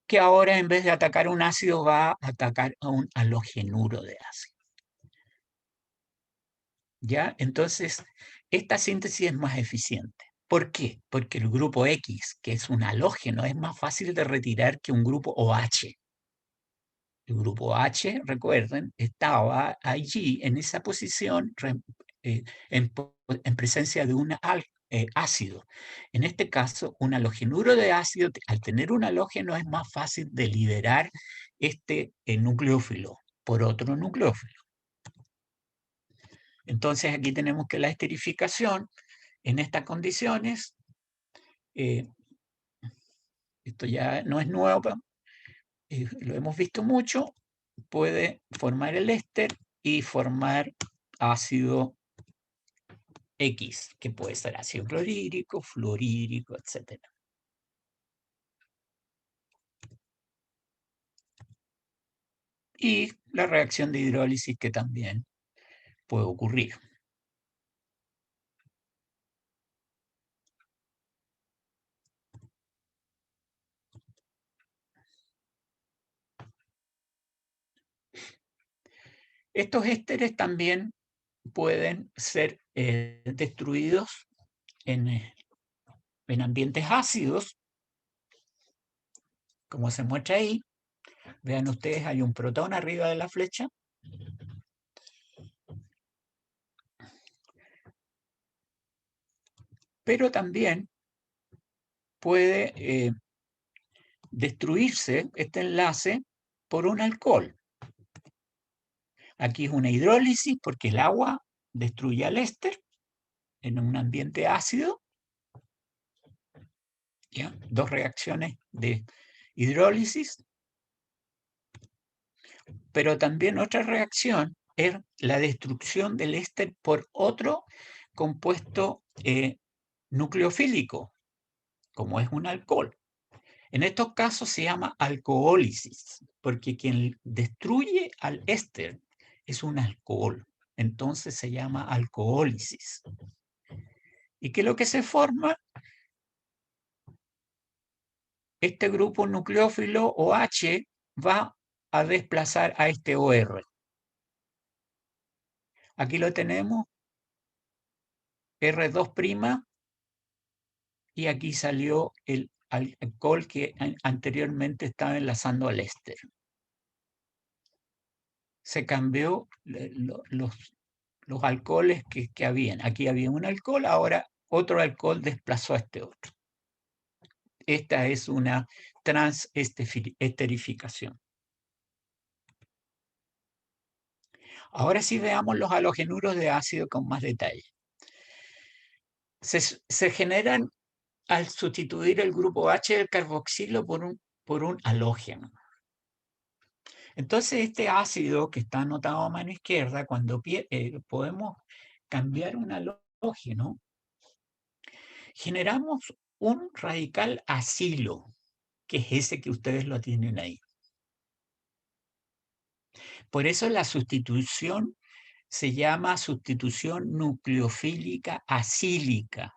que ahora en vez de atacar un ácido va a atacar a un halogenuro de ácido. ¿Ya? Entonces, esta síntesis es más eficiente. ¿Por qué? Porque el grupo X, que es un halógeno, es más fácil de retirar que un grupo OH. El grupo H, recuerden, estaba allí en esa posición en presencia de un ácido. En este caso, un halogenuro de ácido, al tener un halógeno, es más fácil de liberar este nucleófilo por otro nucleófilo. Entonces, aquí tenemos que la esterificación en estas condiciones, esto ya no es nuevo, lo hemos visto mucho, puede formar el éster y formar ácido X, que puede ser ácido clorhídrico, fluorhídrico, etc. Y la reacción de hidrólisis que también puede ocurrir. Estos ésteres también pueden ser destruidos en ambientes ácidos, como se muestra ahí. Vean ustedes, hay un protón arriba de la flecha. Pero también puede destruirse este enlace por un alcohol. Aquí es una hidrólisis porque el agua destruye al éster en un ambiente ácido. ¿Ya? Dos reacciones de hidrólisis. Pero también otra reacción es la destrucción del éster por otro compuesto nucleofílico, como es un alcohol. En estos casos se llama alcohólisis, porque quien destruye al éster es un alcohol. Entonces se llama alcohólisis. ¿Y qué es lo que se forma? Este grupo nucleófilo OH va a desplazar a este OR. Aquí lo tenemos, R2', y aquí salió el alcohol que anteriormente estaba enlazando al éster. Se cambió los alcoholes que habían. Aquí había un alcohol, ahora otro alcohol desplazó a este otro. Esta es una transesterificación. Ahora sí veamos los halogenuros de ácido con más detalle. Se generan al sustituir el grupo H del carboxilo por un halógeno. Entonces, este ácido que está anotado a mano izquierda, cuando podemos cambiar un halógeno, generamos un radical acilo, que es ese que ustedes lo tienen ahí. Por eso la sustitución se llama sustitución nucleofílica acílica.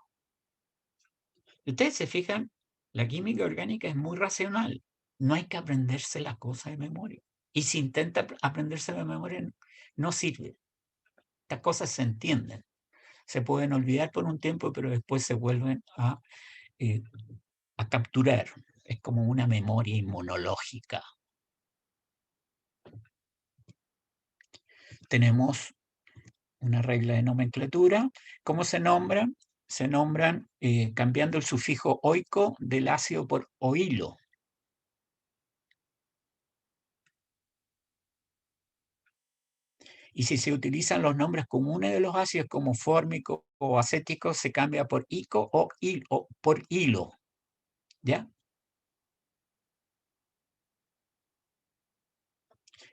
Ustedes se fijan, la química orgánica es muy racional. No hay que aprenderse las cosas de memoria. Y si intenta aprenderse de memoria, no sirve. Estas cosas se entienden. Se pueden olvidar por un tiempo, pero después se vuelven a capturar. Es como una memoria inmunológica. Tenemos una regla de nomenclatura. ¿Cómo se nombran? Se nombran cambiando el sufijo oico del ácido por oilo. Y si se utilizan los nombres comunes de los ácidos como fórmico o acético, se cambia por ico o por hilo. ¿Ya?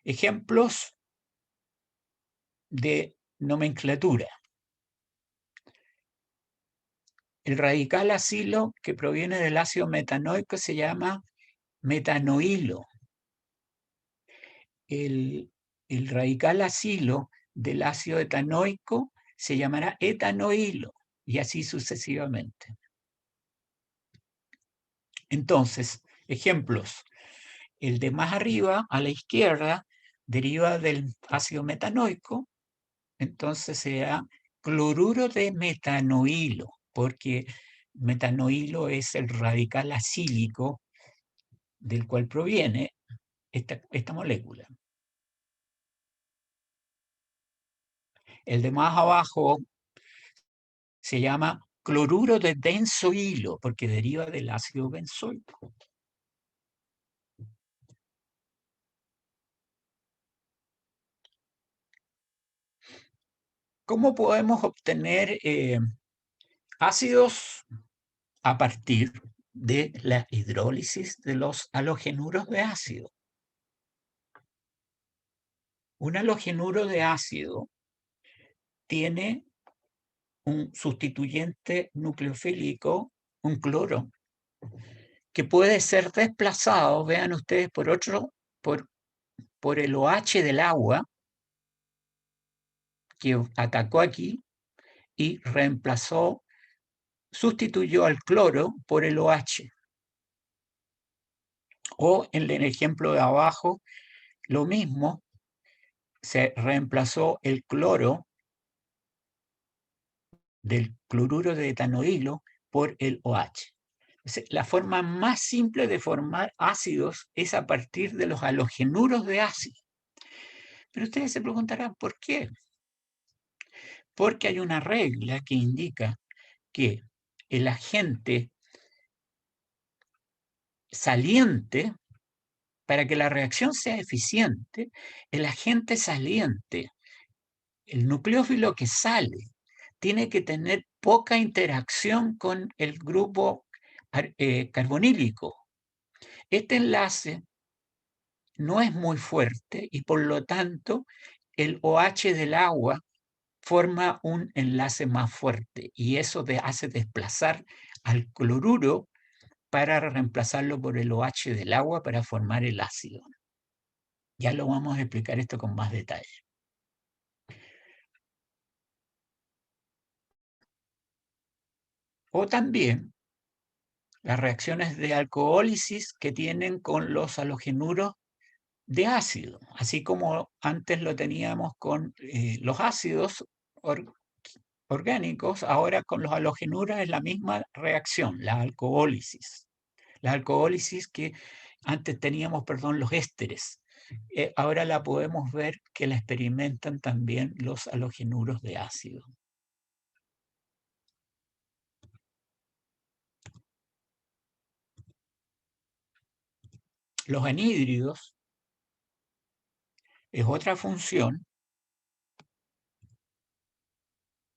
Ejemplos de nomenclatura. El radical acilo que proviene del ácido metanoico se llama metanoilo. El radical acilo del ácido etanoico se llamará etanoilo y así sucesivamente. Entonces, ejemplos. El de más arriba, a la izquierda, deriva del ácido metanoico, entonces será cloruro de metanoilo, porque metanoilo es el radical acílico del cual proviene esta molécula. El de más abajo se llama cloruro de benzoilo, porque deriva del ácido benzoico. ¿Cómo podemos obtener ácidos a partir de la hidrólisis de los halogenuros de ácido? Un halogenuro de ácido tiene un sustituyente nucleofílico, un cloro, que puede ser desplazado, vean ustedes, por el OH del agua que atacó aquí y sustituyó al cloro por el OH. O en el ejemplo de abajo, lo mismo, se reemplazó el cloro del cloruro de etanoilo por el OH. La forma más simple de formar ácidos es a partir de los halogenuros de ácido. Pero ustedes se preguntarán, ¿por qué? Porque hay una regla que indica que el agente saliente, para que la reacción sea eficiente, el agente saliente, el nucleófilo que sale, tiene que tener poca interacción con el grupo carbonílico. Este enlace no es muy fuerte y por lo tanto el OH del agua forma un enlace más fuerte y eso hace desplazar al cloruro para reemplazarlo por el OH del agua para formar el ácido. Ya lo vamos a explicar esto con más detalle. O también las reacciones de alcohólisis que tienen con los halogenuros de ácido, así como antes lo teníamos con los ácidos orgánicos, ahora con los halogenuros es la misma reacción, la alcohólisis. La alcohólisis que antes teníamos, perdón, los ésteres. Ahora la podemos ver que la experimentan también los halogenuros de ácido. Los anhídridos es otra función.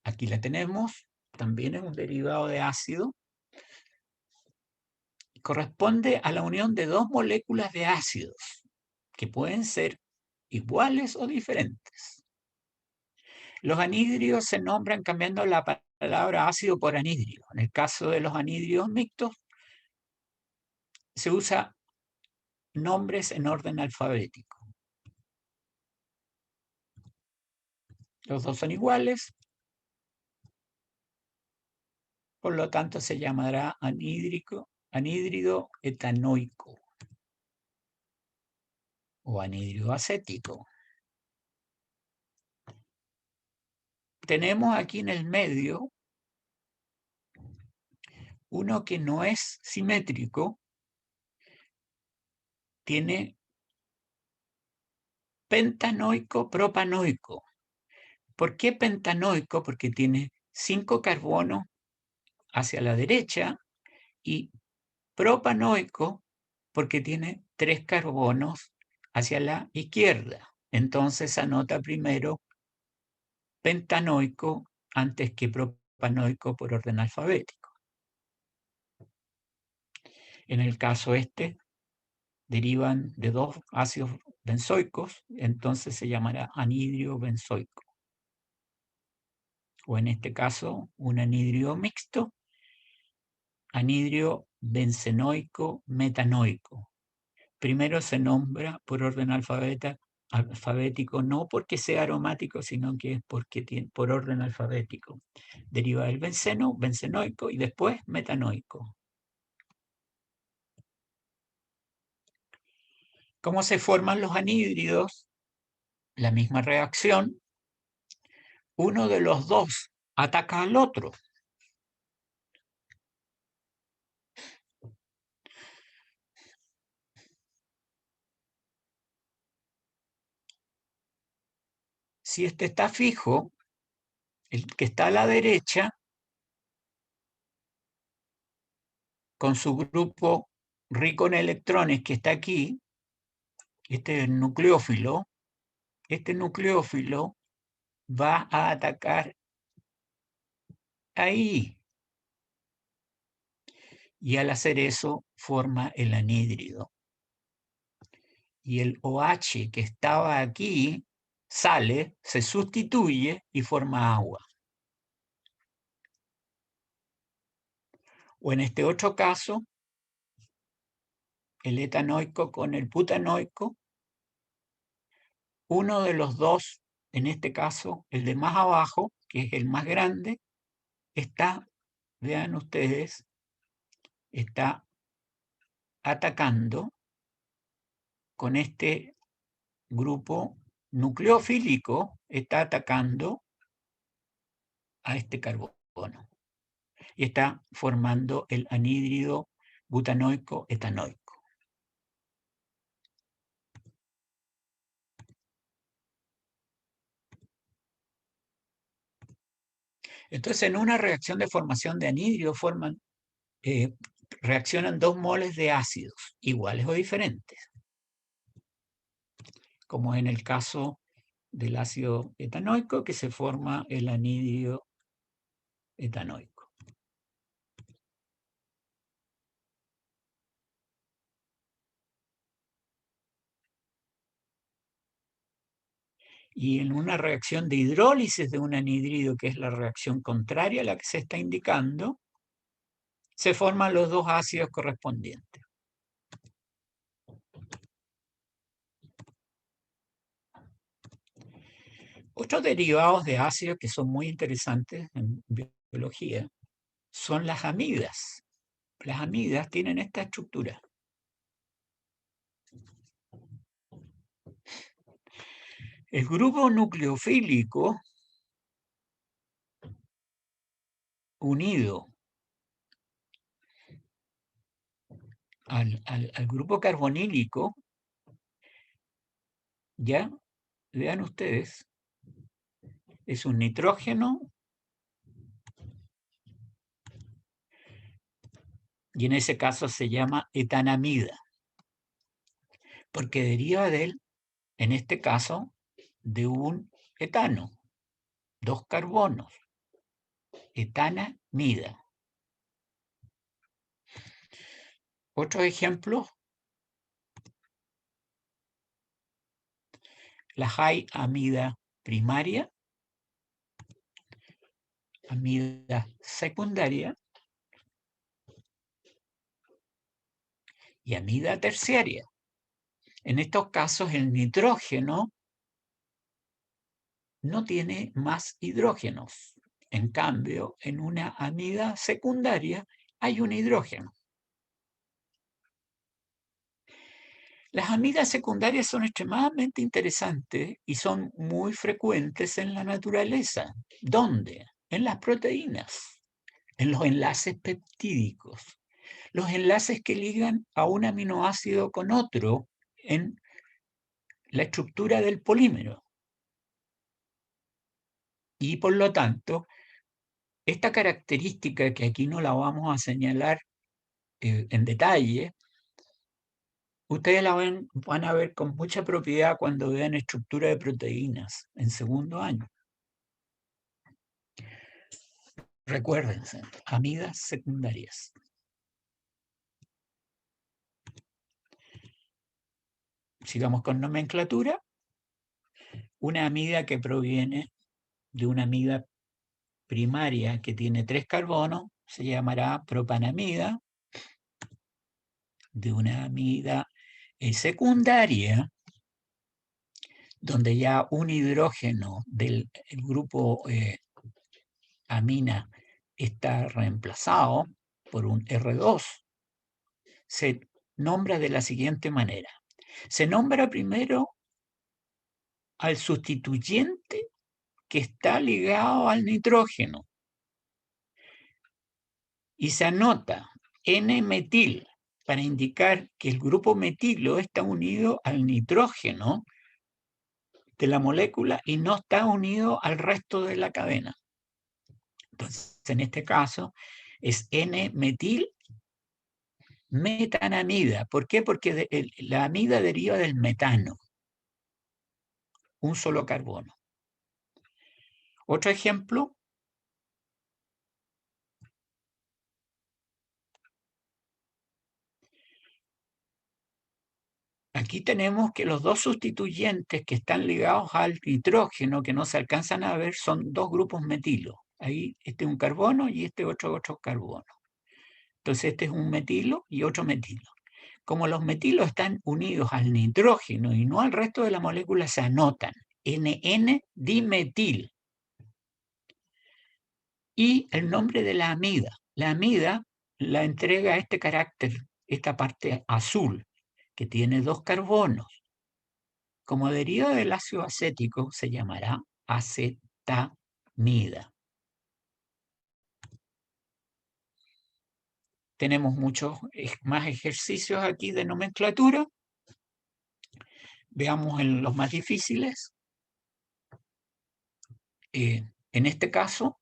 Aquí la tenemos, también es un derivado de ácido. Corresponde a la unión de dos moléculas de ácidos, que pueden ser iguales o diferentes. Los anhídridos se nombran cambiando la palabra ácido por anhídrido. En el caso de los anhídridos mixtos, se usa nombres en orden alfabético. Los dos son iguales. Por lo tanto, se llamará anhídrido etanoico o anhídrido acético. Tenemos aquí en el medio uno que no es simétrico, tiene pentanoico propanoico. ¿Por qué pentanoico? Porque tiene 5 carbonos hacia la derecha y propanoico porque tiene 3 carbonos hacia la izquierda. Entonces anota primero pentanoico antes que propanoico por orden alfabético. En el caso este, derivan de 2 ácidos benzoicos, entonces se llamará anhidrio benzoico. O en este caso, un anhidrio mixto, anhidrio benzenoico metanoico. Primero se nombra por orden alfabético, no porque sea aromático, sino que es porque tiene por orden alfabético. Deriva del benceno, benzenoico, y después metanoico. ¿Cómo se forman los anhídridos? La misma reacción. Uno de los dos ataca al otro. Si este está fijo, el que está a la derecha, con su grupo rico en electrones que está aquí, este nucleófilo va a atacar ahí. Y al hacer eso, forma el anhídrido. Y el OH que estaba aquí sale, se sustituye y forma agua. O en este otro caso, el etanoico con el butanoico, uno de los dos, en este caso, el de más abajo, que es el más grande, está, vean ustedes, está atacando con este grupo nucleofílico, está atacando a este carbono y está formando el anhídrido butanoico etanoico. Entonces, en una reacción de formación de anhídrido reaccionan 2 moles de ácidos, iguales o diferentes, como en el caso del ácido etanoico, que se forma el anhídrido etanoico. Y en una reacción de hidrólisis de un anhídrido, que es la reacción contraria a la que se está indicando, se forman los 2 ácidos correspondientes. Otros derivados de ácidos que son muy interesantes en biología son las amidas. Las amidas tienen esta estructura. El grupo nucleofílico unido al grupo carbonílico, ya vean ustedes, es un nitrógeno y en ese caso se llama etanamida, porque deriva de él, en este caso, de un etano, 2 carbonos, etanamida. Otros ejemplos, la amida primaria, amida secundaria y amida terciaria. En estos casos, el nitrógeno no tiene más hidrógenos. En cambio, en una amida secundaria hay un hidrógeno. Las amidas secundarias son extremadamente interesantes y son muy frecuentes en la naturaleza. ¿Dónde? En las proteínas, en los enlaces peptídicos, los enlaces que ligan a un aminoácido con otro en la estructura del polímero. Y por lo tanto, esta característica, que aquí no la vamos a señalar en detalle, ustedes la van a ver con mucha propiedad cuando vean estructura de proteínas en segundo año. Recuérdense, amidas secundarias. Sigamos con nomenclatura. Una amida que proviene de una amida primaria que tiene 3 carbonos se llamará propanamida. De una amida secundaria, donde ya un hidrógeno del grupo amina está reemplazado por un R2, se nombra de la siguiente manera. Se nombra primero al sustituyente que está ligado al nitrógeno y se anota N-metil para indicar que el grupo metilo está unido al nitrógeno de la molécula y no está unido al resto de la cadena. Entonces, en este caso, es N-metil metanamida. ¿Por qué? Porque la amida deriva del metano, un solo carbono. Otro ejemplo. Aquí tenemos que los dos sustituyentes que están ligados al nitrógeno, que no se alcanzan a ver, son dos grupos metilo. Ahí este es un carbono y este otro carbono. Entonces este es un metilo y otro metilo. Como los metilos están unidos al nitrógeno y no al resto de la molécula, se anotan NN-dimetil. Y el nombre de la amida. La amida la entrega este carácter, esta parte azul, que tiene 2 carbonos. Como deriva del ácido acético, se llamará acetamida. Tenemos muchos más ejercicios aquí de nomenclatura. Veamos en los más difíciles. En este caso,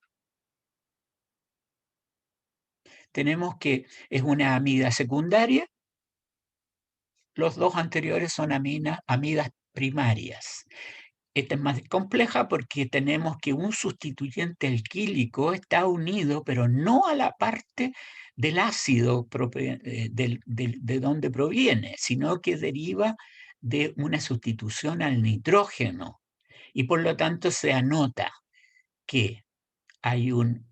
tenemos que es una amida secundaria. Los dos anteriores son amidas primarias. Esta es más compleja porque tenemos que un sustituyente alquílico está unido, pero no a la parte del ácido de donde proviene, sino que deriva de una sustitución al nitrógeno. Y por lo tanto se anota que hay un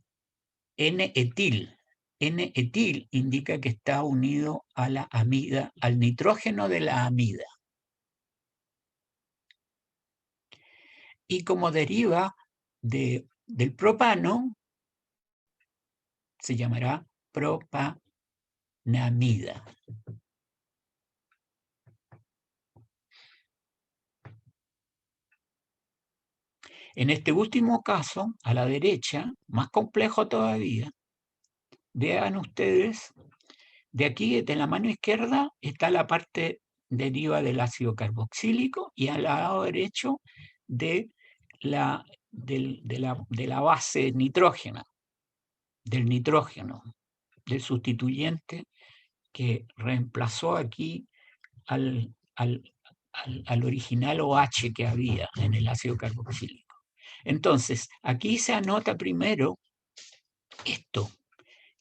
N-etil. N-etil indica que está unido a la amida, al nitrógeno de la amida. Y como deriva del propano, se llamará propanamida. En este último caso, a la derecha, más complejo todavía, vean ustedes, de aquí, de la mano izquierda, está la parte deriva del ácido carboxílico y al lado derecho de la base nitrógena, del nitrógeno, del sustituyente que reemplazó aquí al original OH que había en el ácido carboxílico. Entonces, aquí se anota primero esto,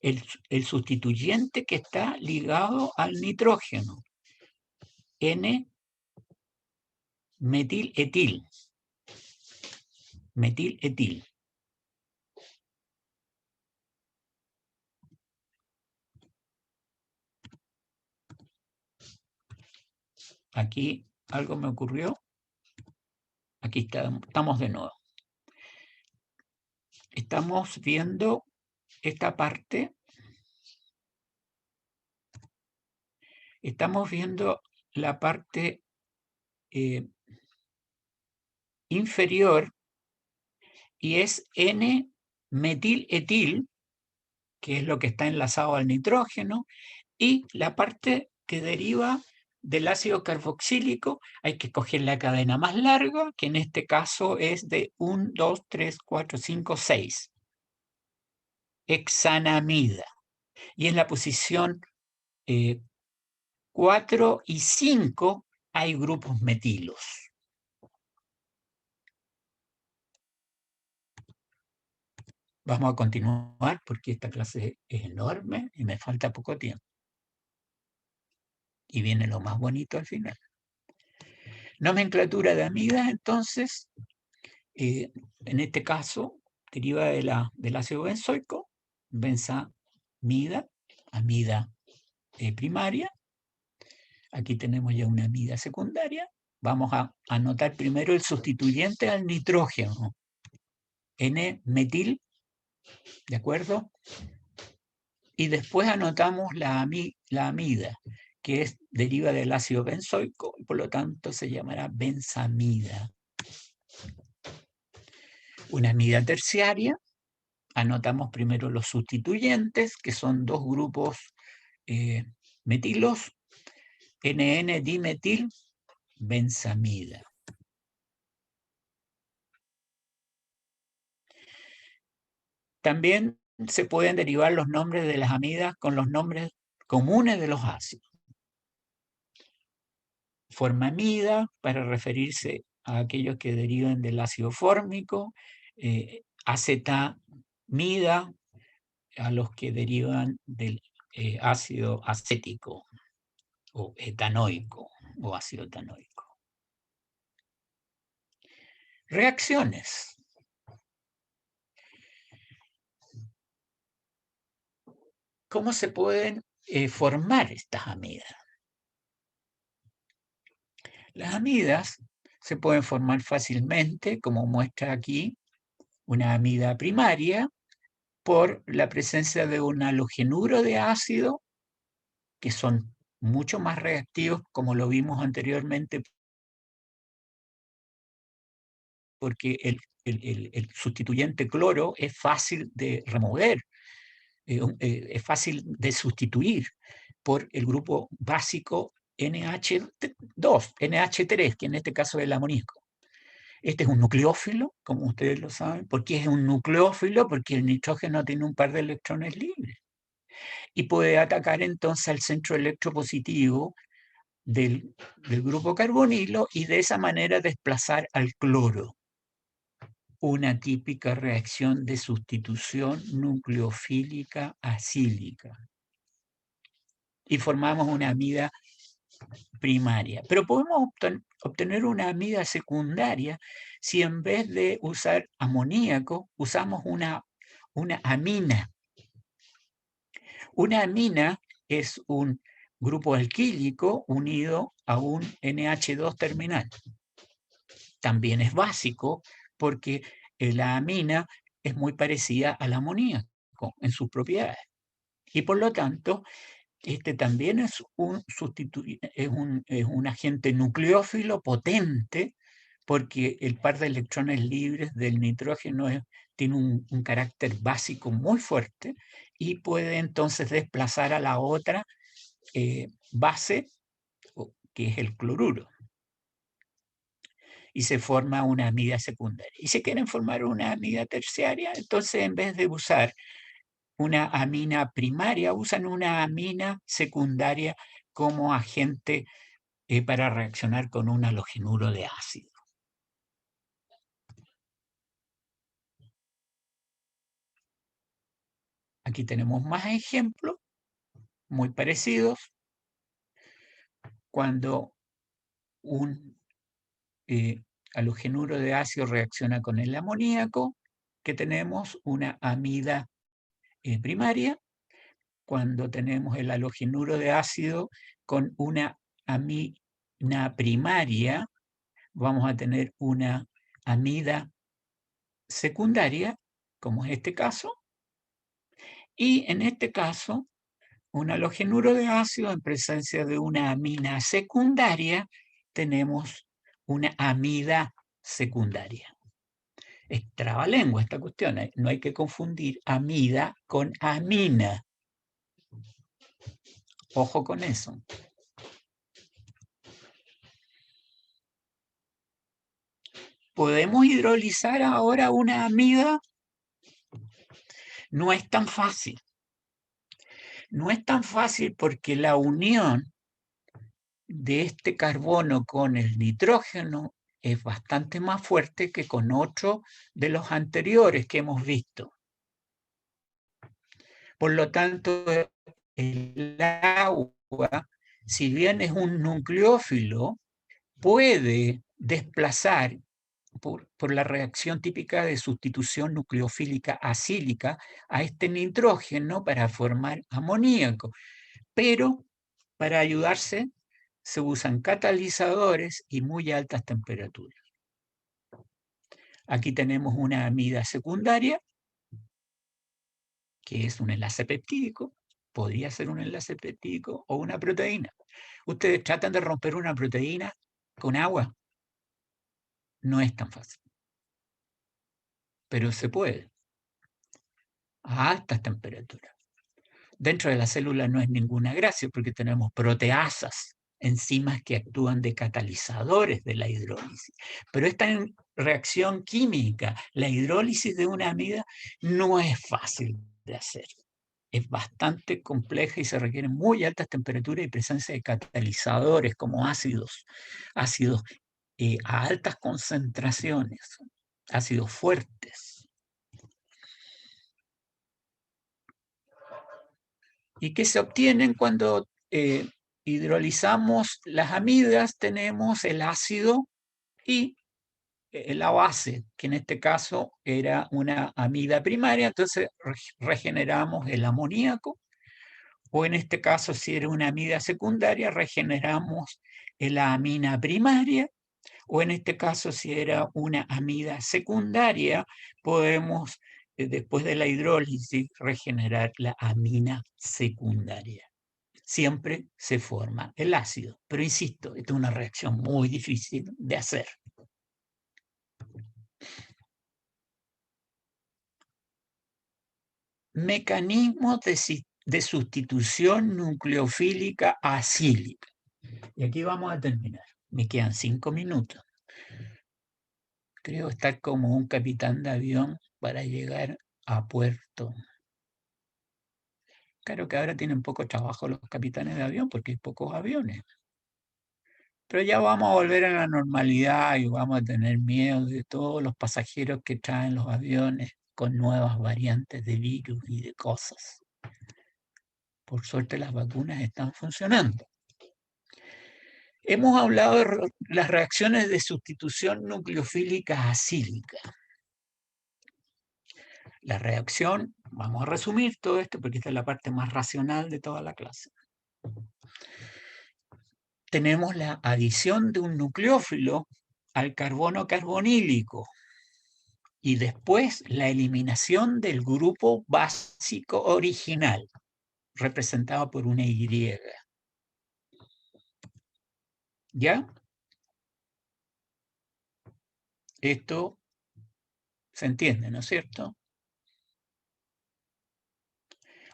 el sustituyente que está ligado al nitrógeno, N-metiletil. Metiletil. Aquí algo me ocurrió. Aquí estamos de nuevo. estamos viendo esta parte. Estamos viendo la parte inferior y es N-metiletil, que es lo que está enlazado al nitrógeno, y la parte que deriva del ácido carboxílico. Hay que coger la cadena más larga, que en este caso es de 1, 2, 3, 4, 5, 6. Hexanamida. Y en la posición 4 y 5 hay grupos metilos. Vamos a continuar porque esta clase es enorme y me falta poco tiempo. Y viene lo más bonito al final. Nomenclatura de amidas, entonces, en este caso, deriva del ácido benzoico, benzamida, amida primaria. Aquí tenemos ya una amida secundaria. Vamos a anotar primero el sustituyente al nitrógeno, N-metil, ¿de acuerdo? Y después anotamos la amida, que deriva del ácido benzoico y por lo tanto se llamará benzamida. Una amida terciaria, anotamos primero los sustituyentes, que son dos grupos metilos, NN-dimetil, benzamida. También se pueden derivar los nombres de las amidas con los nombres comunes de los ácidos. Formamida, para referirse a aquellos que derivan del ácido fórmico, acetamida, a los que derivan del ácido acético o etanoico o ácido etanoico. Reacciones. ¿Cómo se pueden formar estas amidas? Las amidas se pueden formar fácilmente, como muestra aquí, una amida primaria, por la presencia de un halogenuro de ácido, que son mucho más reactivos, como lo vimos anteriormente, porque el sustituyente cloro es fácil de remover, es fácil de sustituir por el grupo básico NH2, NH3, que en este caso es el amoníaco. Este es un nucleófilo, como ustedes lo saben. ¿Por qué es un nucleófilo? Porque el nitrógeno tiene un par de electrones libres. Y puede atacar entonces al centro electropositivo del grupo carbonilo y de esa manera desplazar al cloro. Una típica reacción de sustitución nucleofílica acílica. Y formamos una amida primaria. Pero podemos obtener una amida secundaria si en vez de usar amoníaco usamos una amina. Una amina es un grupo alquílico unido a un NH2 terminal. También es básico porque la amina es muy parecida al amoníaco en sus propiedades. Y por lo tanto, este también es un agente nucleófilo potente porque el par de electrones libres del nitrógeno tiene un carácter básico muy fuerte y puede entonces desplazar a la otra base, que es el cloruro. Y se forma una amida secundaria. Y si quieren formar una amida terciaria, entonces en vez de usar una amina primaria, usan una amina secundaria como agente para reaccionar con un halogenuro de ácido. Aquí tenemos más ejemplos muy parecidos. Cuando un halogenuro de ácido reacciona con el amoníaco, que tenemos una amida primaria. Cuando tenemos el halogenuro de ácido con una amina primaria, vamos a tener una amida secundaria como es este caso, y en este caso, un halogenuro de ácido en presencia de una amina secundaria, tenemos una amida secundaria. Es trabalengua esta cuestión, no hay que confundir amida con amina. Ojo con eso. ¿Podemos hidrolizar ahora una amida? No es tan fácil. No es tan fácil porque la unión de este carbono con el nitrógeno es bastante más fuerte que con otro de los anteriores que hemos visto. Por lo tanto, el agua, si bien es un nucleófilo, puede desplazar por la reacción típica de sustitución nucleofílica acílica a este nitrógeno para formar amoníaco. Pero para ayudarse se usan catalizadores y muy altas temperaturas. Aquí tenemos una amida secundaria, que es un enlace peptídico, podría ser un enlace peptídico o una proteína. Ustedes tratan de romper una proteína con agua. No es tan fácil, pero se puede a altas temperaturas. Dentro de la célula no es ninguna gracia porque tenemos proteasas, enzimas que actúan de catalizadores de la hidrólisis. Pero esta reacción química, la hidrólisis de una amida, no es fácil de hacer. Es bastante compleja y se requieren muy altas temperaturas y presencia de catalizadores como ácidos a altas concentraciones, ácidos fuertes. ¿Y qué se obtienen cuando hidrolizamos las amidas? Tenemos el ácido y la base, que en este caso era una amida primaria, entonces regeneramos el amoníaco, o en este caso, si era una amida secundaria, regeneramos la amina primaria, o en este caso, si era una amida secundaria, podemos, después de la hidrólisis, regenerar la amina secundaria. Siempre se forma el ácido, pero insisto, esta es una reacción muy difícil de hacer. Mecanismos de sustitución nucleofílica acílica. Y aquí vamos a terminar. Me quedan 5 minutos. Creo estar como un capitán de avión para llegar a puerto. Claro que ahora tienen poco trabajo los capitanes de avión porque hay pocos aviones. Pero ya vamos a volver a la normalidad y vamos a tener miedo de todos los pasajeros que traen los aviones con nuevas variantes de virus y de cosas. Por suerte las vacunas están funcionando. Hemos hablado de las reacciones de sustitución nucleofílica acílica. La reacción, vamos a resumir todo esto porque esta es la parte más racional de toda la clase. Tenemos la adición de un nucleófilo al carbono carbonílico y después la eliminación del grupo básico original, representado por una Y. ¿Ya? Esto se entiende, ¿no es cierto?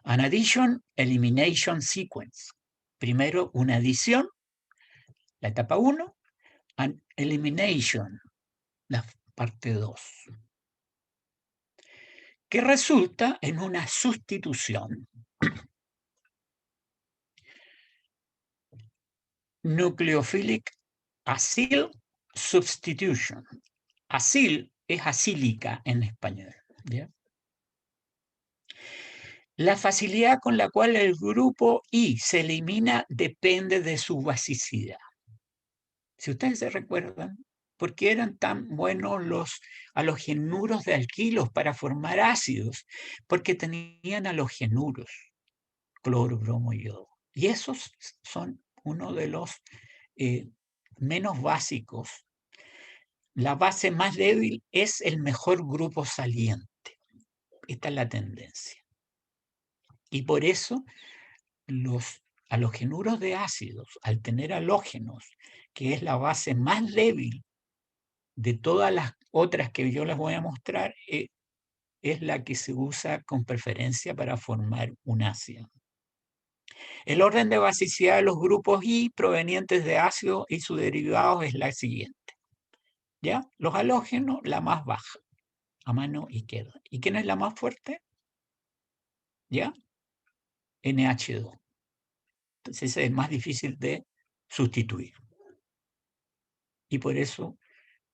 An addition elimination sequence. Primero una adición, la etapa 1, and elimination, la parte 2. Que resulta en una sustitución. Nucleophilic acyl substitution. Acyl es acílica en español. ¿Ya? La facilidad con la cual el grupo I se elimina depende de su basicidad. Si ustedes se recuerdan, ¿por qué eran tan buenos los halogenuros de alquilos para formar ácidos? Porque tenían halogenuros, cloro, bromo y yodo. Y esos son uno de los menos básicos. La base más débil es el mejor grupo saliente. Esta es la tendencia. Y por eso los halogenuros de ácidos, al tener halógenos, que es la base más débil de todas las otras que yo les voy a mostrar, es la que se usa con preferencia para formar un ácido. El orden de basicidad de los grupos I provenientes de ácido y sus derivados es la siguiente. ¿Ya? Los halógenos, la más baja, a mano izquierda. ¿Y quién es la más fuerte? ¿Ya? NH2. Entonces es más difícil de sustituir. Y por eso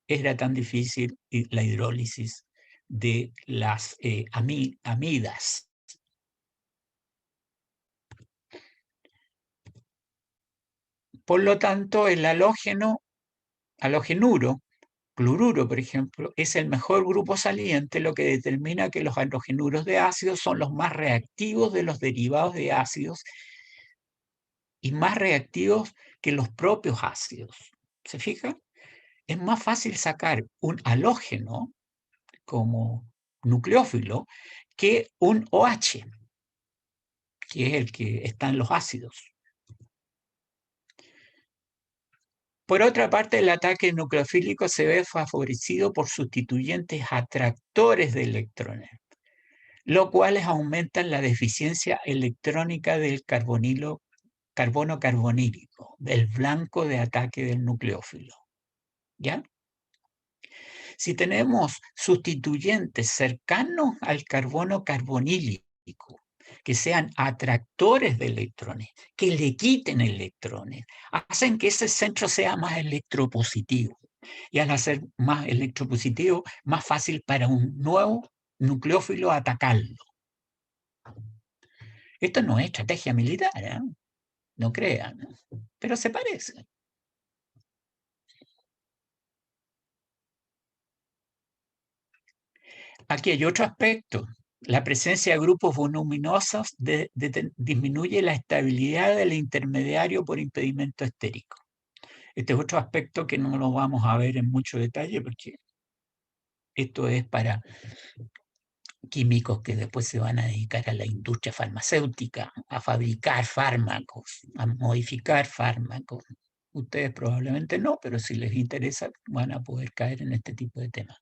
era tan difícil la hidrólisis de las amidas. Por lo tanto, el halogenuro, cloruro, por ejemplo, es el mejor grupo saliente, lo que determina que los halogenuros de ácidos son los más reactivos de los derivados de ácidos y más reactivos que los propios ácidos. ¿Se fijan? Es más fácil sacar un halógeno como nucleófilo que un OH, que es el que está en los ácidos. Por otra parte, el ataque nucleofílico se ve favorecido por sustituyentes atractores de electrones, lo cual aumenta la deficiencia electrónica del carbono carbonílico, del blanco de ataque del nucleófilo. ¿Ya? Si tenemos sustituyentes cercanos al carbono carbonílico, que sean atractores de electrones, que le quiten electrones, hacen que ese centro sea más electropositivo. Y al hacer más electropositivo, más fácil para un nuevo nucleófilo atacarlo. Esto no es estrategia militar, ¿eh? No crean, pero se parece. Aquí hay otro aspecto. La presencia de grupos voluminosos disminuye la estabilidad del intermediario por impedimento estérico. Este es otro aspecto que no lo vamos a ver en mucho detalle porque esto es para químicos que después se van a dedicar a la industria farmacéutica, a fabricar fármacos, a modificar fármacos. Ustedes probablemente no, pero si les interesa van a poder caer en este tipo de temas.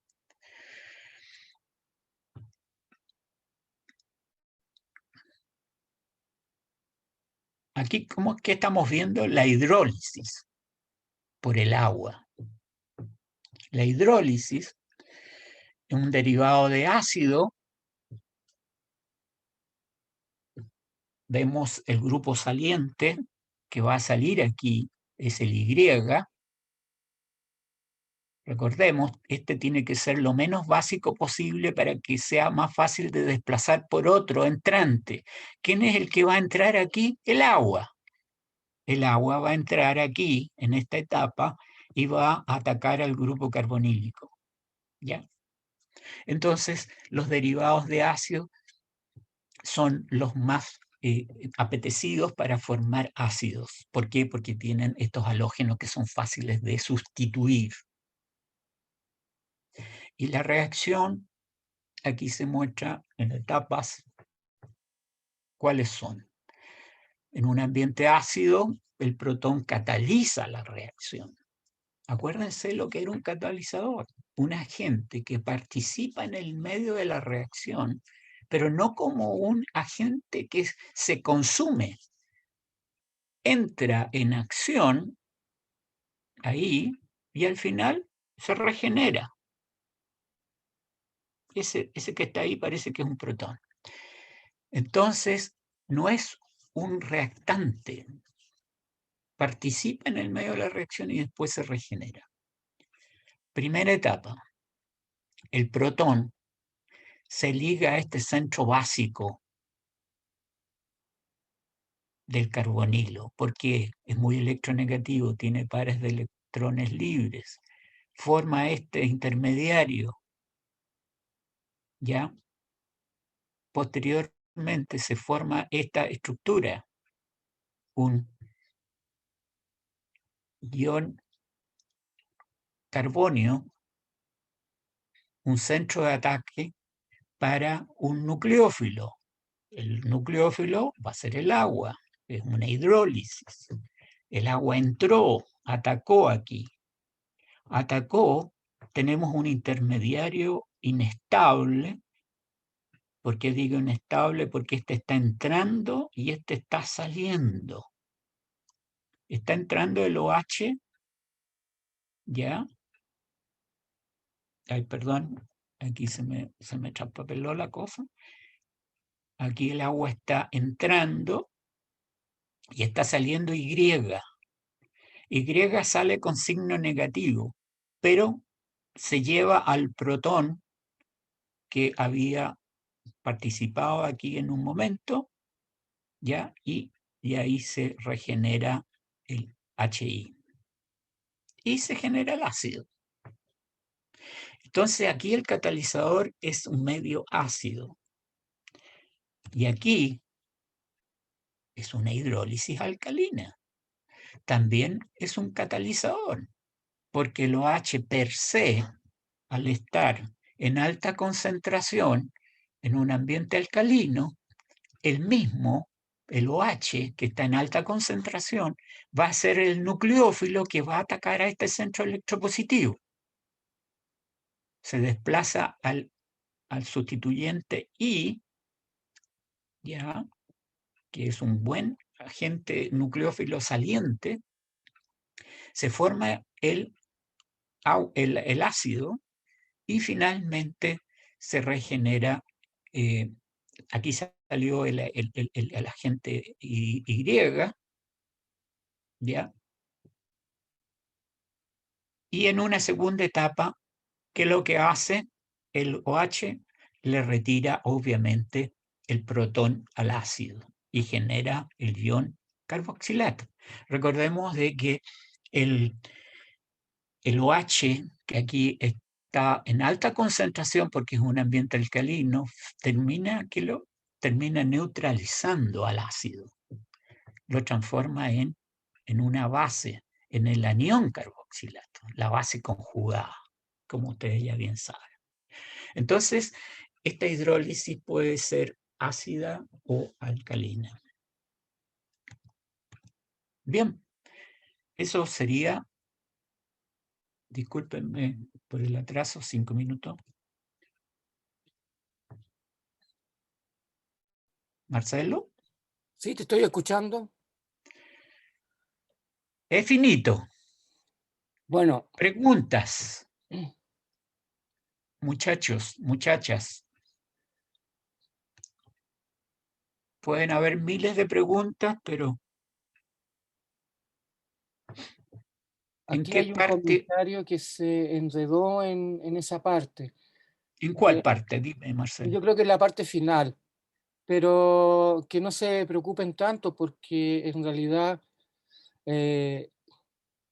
Aquí, ¿qué estamos viendo? La hidrólisis por el agua. La hidrólisis es un derivado de ácido. Vemos el grupo saliente que va a salir aquí, es el Y. Recordemos, este tiene que ser lo menos básico posible para que sea más fácil de desplazar por otro entrante. ¿Quién es el que va a entrar aquí? El agua. El agua va a entrar aquí, en esta etapa, y va a atacar al grupo carbonílico. ¿Ya? Entonces, los derivados de ácido son los más apetecidos para formar ácidos. ¿Por qué? Porque tienen estos halógenos que son fáciles de sustituir. Y la reacción aquí se muestra en etapas cuáles son. En un ambiente ácido, el protón cataliza la reacción. Acuérdense lo que era un catalizador, un agente que participa en el medio de la reacción, pero no como un agente que se consume. Entra en acción ahí y al final se regenera. Ese que está ahí parece que es un protón. Entonces, no es un reactante. Participa en el medio de la reacción y después se regenera. Primera etapa. El protón se liga a este centro básico del carbonilo, porque es muy electronegativo, tiene pares de electrones libres. Forma este intermediario, ¿ya? Posteriormente se forma esta estructura, un ion carbonio, un centro de ataque para un nucleófilo. El nucleófilo va a ser el agua, es una hidrólisis. El agua entró, atacó aquí. Atacó, tenemos un intermediario inestable. ¿Por qué digo inestable? Porque este está entrando y este está saliendo. Está entrando el OH, ¿ya? Ay, perdón, aquí se me traspapeló la cosa. Aquí el agua está entrando y está saliendo Y. Y sale con signo negativo, pero se lleva al protón que había participado aquí en un momento, ¿ya? Y ahí se regenera el HI. Y se genera el ácido. Entonces aquí el catalizador es un medio ácido. Y aquí es una hidrólisis alcalina. También es un catalizador, porque el OH per se, al estar en alta concentración en un ambiente alcalino, el mismo, el OH que está en alta concentración, va a ser el nucleófilo que va a atacar a este centro electropositivo. Se desplaza al sustituyente I, ya, que es un buen agente nucleófilo saliente, se forma el ácido y finalmente se regenera, aquí salió el agente Y, ¿ya? Y en una segunda etapa, ¿qué es lo que hace? El OH le retira obviamente el protón al ácido y genera el ion carboxilato. Recordemos de que el, el OH, que aquí está en alta concentración porque es un ambiente alcalino, termina neutralizando al ácido, lo transforma en una base, en el anión carboxilato, la base conjugada, como ustedes ya bien saben. Entonces, esta hidrólisis puede ser ácida o alcalina. Bien, eso sería, discúlpenme por el atraso, 5 minutos. Marcelo, Sí, te estoy escuchando. es finito. Bueno, Preguntas, muchachos, muchachas. Pueden haber miles de preguntas, pero ¿en aquí qué hay un parte? comentario que se enredó en esa parte. ¿En cuál Eh, parte? Dime, Marcelo. yo creo que en la parte final, pero que no se preocupen tanto porque en realidad, eh,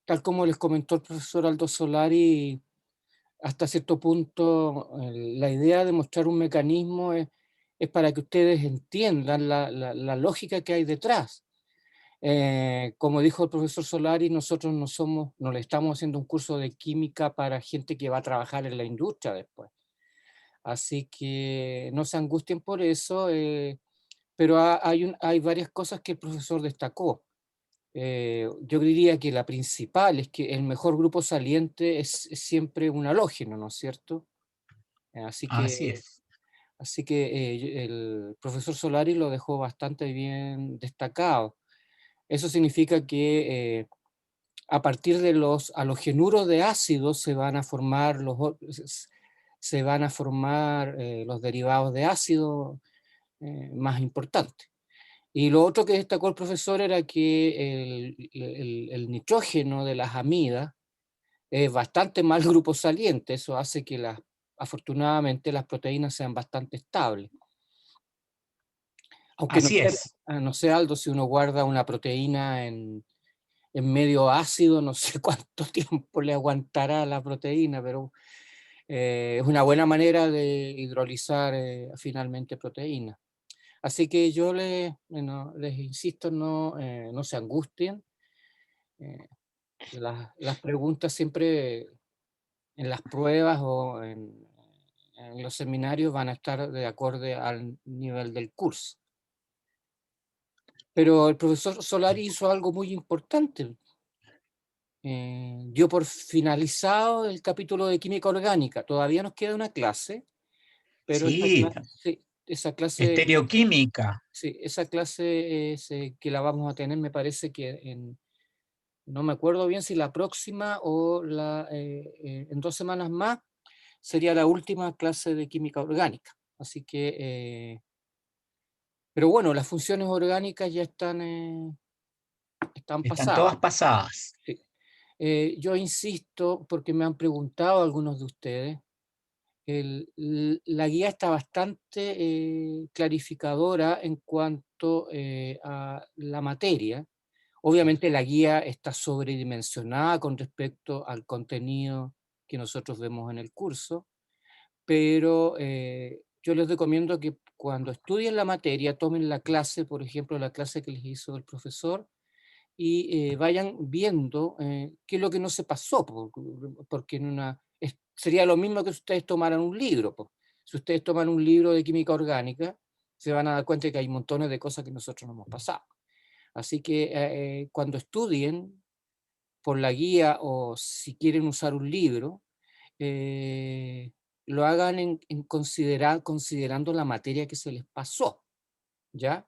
tal como les comentó el profesor Aldo Solari, hasta cierto punto la idea de mostrar un mecanismo es para que ustedes entiendan la lógica que hay detrás. Como dijo el profesor Solari, nosotros no le estamos haciendo un curso de química para gente que va a trabajar en la industria después. Así que no se angustien por eso, pero hay varias cosas que el profesor destacó. Yo diría que la principal es que el mejor grupo saliente es siempre un halógeno, ¿no es cierto? Así Así que, es. el profesor Solari lo dejó bastante bien destacado. Eso significa que a partir de los halogenuros de ácido se van a formar los derivados de ácido más importantes. Y lo otro que destacó el profesor era que el nitrógeno de las amidas es bastante mal grupo saliente. Eso hace que afortunadamente las proteínas sean bastante estables. Aunque Así es. no sé, Aldo, si uno guarda una proteína en medio ácido, no sé cuánto tiempo le aguantará la proteína, pero es una buena manera de hidrolizar finalmente proteínas. Así que yo les insisto, no se angustien. Eh, las preguntas siempre en las pruebas o en los seminarios van a estar de acuerdo al nivel del curso. Pero el profesor Solari hizo algo muy importante. Dio por finalizado el capítulo de química orgánica. Todavía nos queda una clase, pero Sí, esa clase estereoquímica. sí, esa clase es, que la vamos a tener, me parece que no me acuerdo bien si la próxima o en 2 semanas más sería la última clase de química orgánica. Así que, pero bueno, las funciones orgánicas ya están Están pasadas. todas pasadas. Sí. Yo insisto, porque me han preguntado algunos de ustedes, la guía está bastante clarificadora en cuanto a la materia. Obviamente la guía está sobredimensionada con respecto al contenido que nosotros vemos en el curso, pero yo les recomiendo que cuando estudien la materia, tomen la clase, por ejemplo, la clase que les hizo el profesor, y vayan viendo qué es lo que no se pasó, porque sería lo mismo que si ustedes tomaran un libro. Si ustedes toman un libro de química orgánica, se van a dar cuenta de que hay montones de cosas que nosotros no hemos pasado. Así que cuando estudien por la guía o si quieren usar un libro, lo hagan considerando la materia que se les pasó, ¿ya?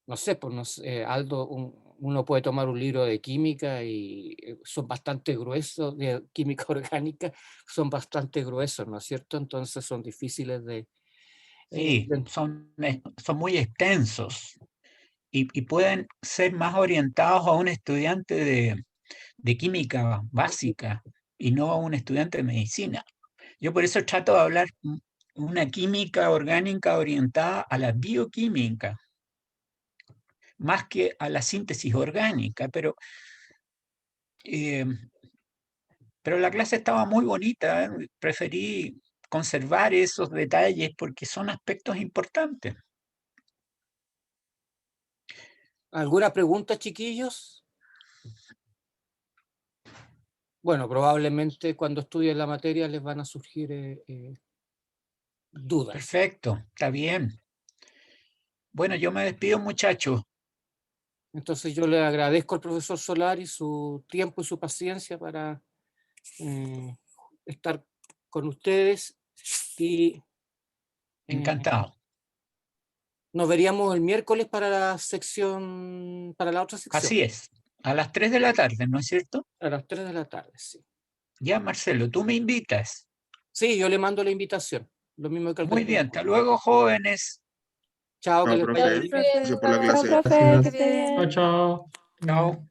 No sé, pues no sé, Aldo, uno puede tomar un libro de química y son bastante gruesos, de química orgánica, son bastante gruesos, ¿no es cierto? Entonces son difíciles de... Sí, son muy extensos y pueden ser más orientados a un estudiante de química básica y no a un estudiante de medicina. Yo por eso trato de hablar una química orgánica orientada a la bioquímica, más que a la síntesis orgánica, eh, pero la clase estaba muy bonita, preferí conservar esos detalles porque son aspectos importantes. ¿Alguna pregunta, chiquillos? Bueno, probablemente cuando estudien la materia les van a surgir dudas. Perfecto, está bien. Bueno, yo me despido, muchachos. Entonces yo le agradezco al profesor Solari su tiempo y su paciencia para estar con ustedes y Encantado. nos veríamos el miércoles para para la otra sección, Así es. A las 3 de la tarde, ¿no es cierto? a las 3 de la tarde, sí. Ya, Marcelo, tú me invitas. Sí, yo le mando la invitación, lo mismo que al Muy bien, resto. hasta luego, jóvenes. Chao, que Chao, les vaya profe. bien. Gracias por la Chao, clase. profe, que esté bien. Chao, chao. Chao.